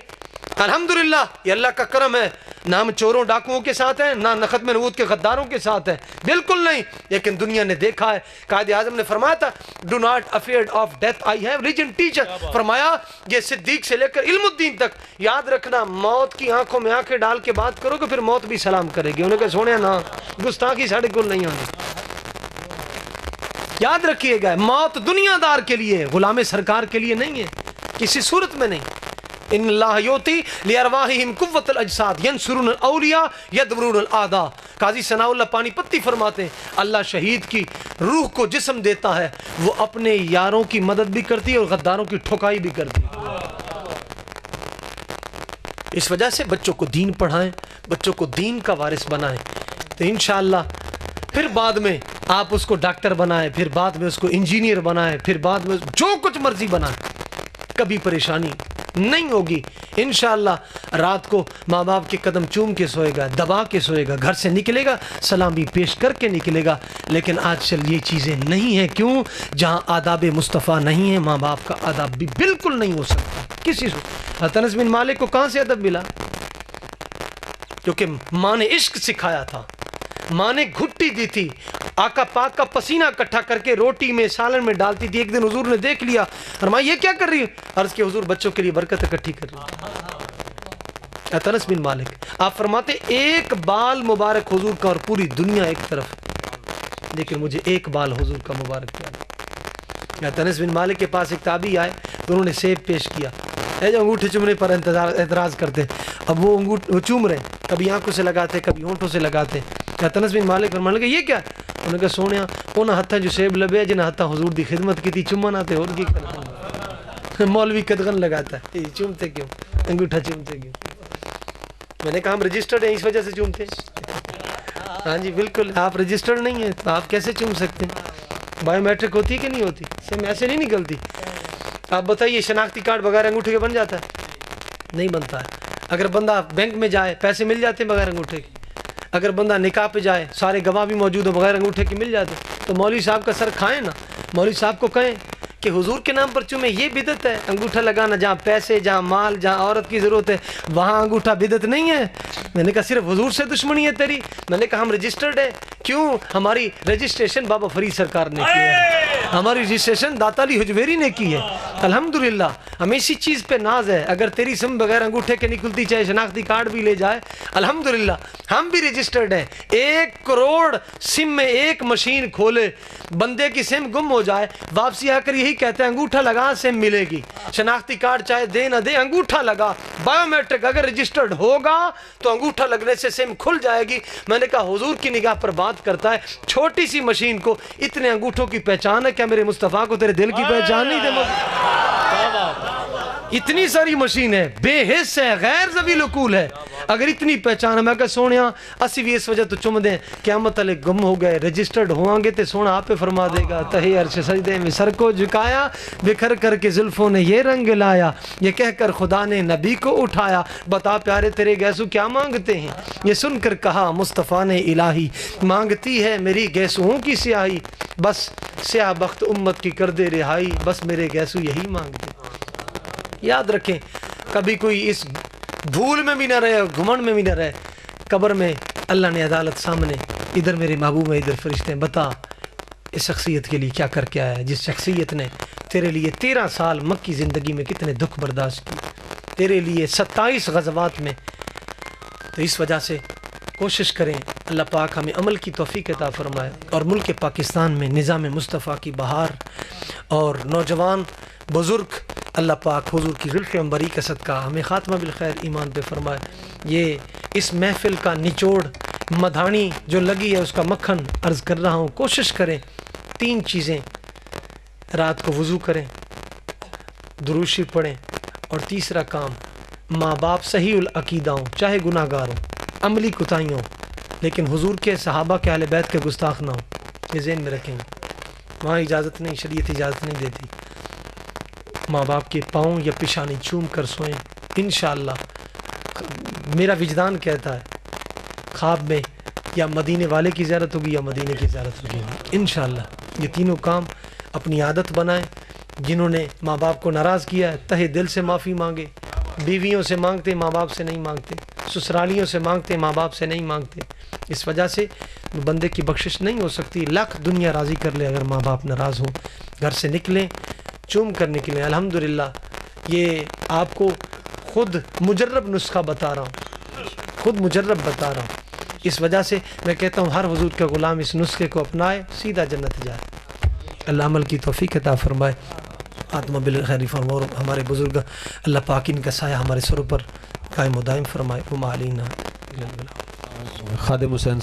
الحمدللہ یہ اللہ کا کرم ہے، نہ ہم چوروں ڈاکوؤں کے ساتھ ہیں، نہ ختم نبوت کے غداروں کے ساتھ ہیں، بالکل نہیں۔ لیکن دنیا نے دیکھا ہے، قائد اعظم نے فرمایا تھا do not afraid of death I have religion teacher, فرمایا یہ صدیق سے لے کر علم الدین تک یاد رکھنا، موت کی آنکھوں میں آنکھیں ڈال کے بات کرو گے پھر موت بھی سلام کرے گی۔ انہوں نے کہا سونے نا گستاخی ساڑھے کل نہیں آنی، یاد رکھیے گا موت دنیا دار کے لیے، غلام سرکار کے لیے نہیں ہے، کسی صورت میں نہیں۔ ان اللہ یوتی لارواحہم قوت الاجساد ینصرون الاولیاء یدبرون الاعداء، قاضی ثناء اللہ پانی پتی فرماتے ہیں اللہ شہید کی روح کو جسم دیتا ہے، وہ اپنے یاروں کی مدد بھی کرتی ہے اور غداروں کی ٹھکائی بھی کرتی ہے۔ اس وجہ سے بچوں کو دین پڑھائیں، بچوں کو دین کا وارث بنائیں، تو انشاءاللہ پھر بعد میں آپ اس کو ڈاکٹر بنائیں، پھر بعد میں اس کو انجینئر بنائیں، پھر بعد میں جو کچھ مرضی بنائیں، کبھی پریشانی نہیں ہوگی انشاءاللہ۔ رات کو ماں باپ کے قدم چوم کے سوئے گا، دبا کے سوئے گا، گھر سے نکلے گا سلامی پیش کر کے نکلے گا۔ لیکن آج چل یہ چیزیں نہیں ہیں، کیوں؟ جہاں آداب مصطفیٰ نہیں ہیں، ماں باپ کا آداب بھی بالکل نہیں ہو سکتا کسی سے۔ انس بن مالک کو کہاں سے ادب ملا؟ کیونکہ ماں نے عشق سکھایا تھا، ماں نے گھٹی دی تھی، آقا پاک کا پسینہ اکٹھا کر کے روٹی میں سالن میں ڈالتی تھی۔ ایک دن حضور نے دیکھ لیا، فرمایا یہ کیا کر رہی ہے؟ عرض کی حضور بچوں کے لیے برکت اکٹھی کر رہی ہے۔ انس بن مالک آپ فرماتے ایک بال مبارک حضور کا اور پوری دنیا ایک طرف، لیکن مجھے ایک بال حضور کا مبارک کیا۔ انس بن مالک کے پاس ایک تابعی آئے تو انہوں نے سیب پیش کیا، جو انگوٹھے چومنے پر اعتراض کرتے، اب وہ چوم رہے ہیں، کبھی آنکھوں سے لگاتے کبھی ہونٹوں سے لگاتے۔ انس بن مالک فرمانے لگے یہ کیا؟ انہوں نے کہا سونیا انہاں ہتھاں جو سیب لبے جنہاں ہتھاں حضور دی خدمت کی تھی چومن آتے اور کی کرنا۔ مولوی قدغن لگاتا ہے یہ چومتے کیوں، انگوٹھا چومتے کیوں؟ میں نے کہا ہم رجسٹرڈ ہیں اس وجہ سے چومتے ہیں۔ ہاں جی بالکل، آپ رجسٹرڈ نہیں ہیں تو آپ کیسے چوم سکتے ہیں؟ بایو میٹرک ہوتی ہے کہ نہیں ہوتی؟ سیم ایسے نہیں نکلتی۔ آپ بتائیے شناختی کارڈ بغیر انگوٹھے کے بن جاتا ہے؟ نہیں بنتا ہے۔ اگر بندہ بینک میں جائے پیسے مل جاتے ہیں بغیر انگوٹھے کے، اگر بندہ نکاح پہ جائے سارے گواہ بھی موجود ہو بغیر انگوٹھے کے مل جاتے، تو مولوی صاحب کا سر کھائیں نا، مولوی صاحب کو کہیں کہ حضور کے نام پر چومیں، یہ بدعت ہے۔ انگوٹھا لگانا جہاں پیسے، جہاں مال، جہاں عورت کی ضرورت ہے وہاں انگوٹھا بدعت نہیں ہے۔ میں نے کہا صرف حضور سے دشمنی ہے تیری؟ میں نے کہا ہم رجسٹرڈ ہیں، کیوں؟ ہماری رجسٹریشن بابا فرید سرکار نے کی ہے، ہماری رجسٹریشن داتا علی حجویری نے کی ہے۔ الحمدللہ ہمیں اسی چیز پہ ناز ہے، اگر تیری سم بغیر انگوٹھے کے نکلتی چاہے شناختی کارڈ بھی لے جائے، الحمدللہ ہم بھی رجسٹرڈ ہیں۔ 1 کروڑ سم میں ایک مشین کھولے، بندے کی سم گم ہو جائے، واپسی آ کر یہی کہتے ہیں انگوٹھا لگا سم ملے گی، شناختی کارڈ چاہے دے نہ دے انگوٹھا لگا، بایو میٹرک اگر رجسٹرڈ ہوگا تو انگوٹھا لگنے سے سم کھل جائے گی۔ میں نے کہا حضور کی نگاہ پر بات کرتا ہے، چھوٹی سی مشین کو اتنے انگوٹھوں کی پہچان ہے، کیا میرے مصطفیٰ کو تیرے دل کی پہچان نہیں دے؟ اتنی ساری مشین ہے، بے حس ہے، غیر ذوی العقول ہے، اگر اتنی پہچان ہے۔ میں کہا سونیا اسی بھی اس وجہ تو چم دیں، قیامت والے گم ہو گئے، رجسٹرڈ ہوئیں گے تو سونا آپ پہ فرما دے گا تہی عرش سجدے میں سر کو جھکایا، بکھر کر کے زلفوں نے یہ رنگ لایا، یہ کہہ کر خدا نے نبی کو اٹھایا، بتا پیارے تیرے گیسو کیا مانگتے ہیں؟ یہ سن کر کہا مصطفیٰ نے الہی، مانگتی ہے میری گیسوؤں کی سیاہی، بس سیاہ بخت امت کی کر دے رہائی، بس میرے گیسو یہی مانگتے۔ یاد رکھیں کبھی کوئی اس بھول میں بھی نہ رہے، گھمنڈ میں بھی نہ رہے، قبر میں اللہ نے عدالت سامنے، ادھر میرے محبوب ہیں ادھر فرشتے ہیں، بتا اس شخصیت کے لیے کیا کر کے آیا ہے، جس شخصیت نے تیرے لیے 13 سال مکی زندگی میں کتنے دکھ برداشت کی، تیرے لیے 27 غزوات میں. تو اس وجہ سے کوشش کریں اللہ پاک ہمیں عمل کی توفیق عطا فرمائے اور ملک پاکستان میں نظام مصطفیٰ کی بہار اور نوجوان بزرگ اللہ پاک حضور کی زلف عنبری کا صدقہ ہمیں خاتمہ بالخیر ایمان پہ فرمائے. یہ اس محفل کا نچوڑ مدھانی جو لگی ہے اس کا مکھن عرض کر رہا ہوں. کوشش کریں 3 چیزیں، رات کو وضو کریں، درود شریف پڑھیں، اور تیسرا کام ماں باپ صحیح العقیدہ ہوں چاہے گناہ گار ہوں، عملی کوتاہیاں ہوں لیکن حضور کے صحابہ کے اہل بیت کے گستاخ نہ ہوں. یہ ذہن میں رکھیں گے. وہاں اجازت نہیں، شریعت اجازت نہیں دیتی. ماں باپ کے پاؤں یا پیشانی چوم کر سوئیں. انشاءاللہ میرا وجدان کہتا ہے خواب میں یا مدینے والے کی زیارت ہوگی یا مدینے کی زیارت ہوگی. انشاءاللہ یہ تینوں کام اپنی عادت بنائیں. جنہوں نے ماں باپ کو ناراض کیا ہے تہہ دل سے معافی مانگے. بیویوں سے مانگتے ماں باپ سے نہیں مانگتے، سسرالیوں سے مانگتے ماں باپ سے نہیں مانگتے. اس وجہ سے بندے کی بخشش نہیں ہو سکتی. لاکھ دنیا راضی کر لے اگر ماں باپ ناراض ہوں. گھر سے نکلیں چوم کر نکلیں. الحمدللہ یہ آپ کو خود مجرب نسخہ بتا رہا ہوں، خود مجرب بتا رہا ہوں. اس وجہ سے میں کہتا ہوں ہر حضور کا غلام اس نسخے کو اپنائے، سیدھا جنت جائے. اللہ عمل کی توفیق عطا فرمائے. آتما بالخیر فرمائے. اور ہمارے بزرگ اللہ پاک ان کا سایہ ہمارے سروں پر قائم و دائم فرمائے. وما علینا خادم حسین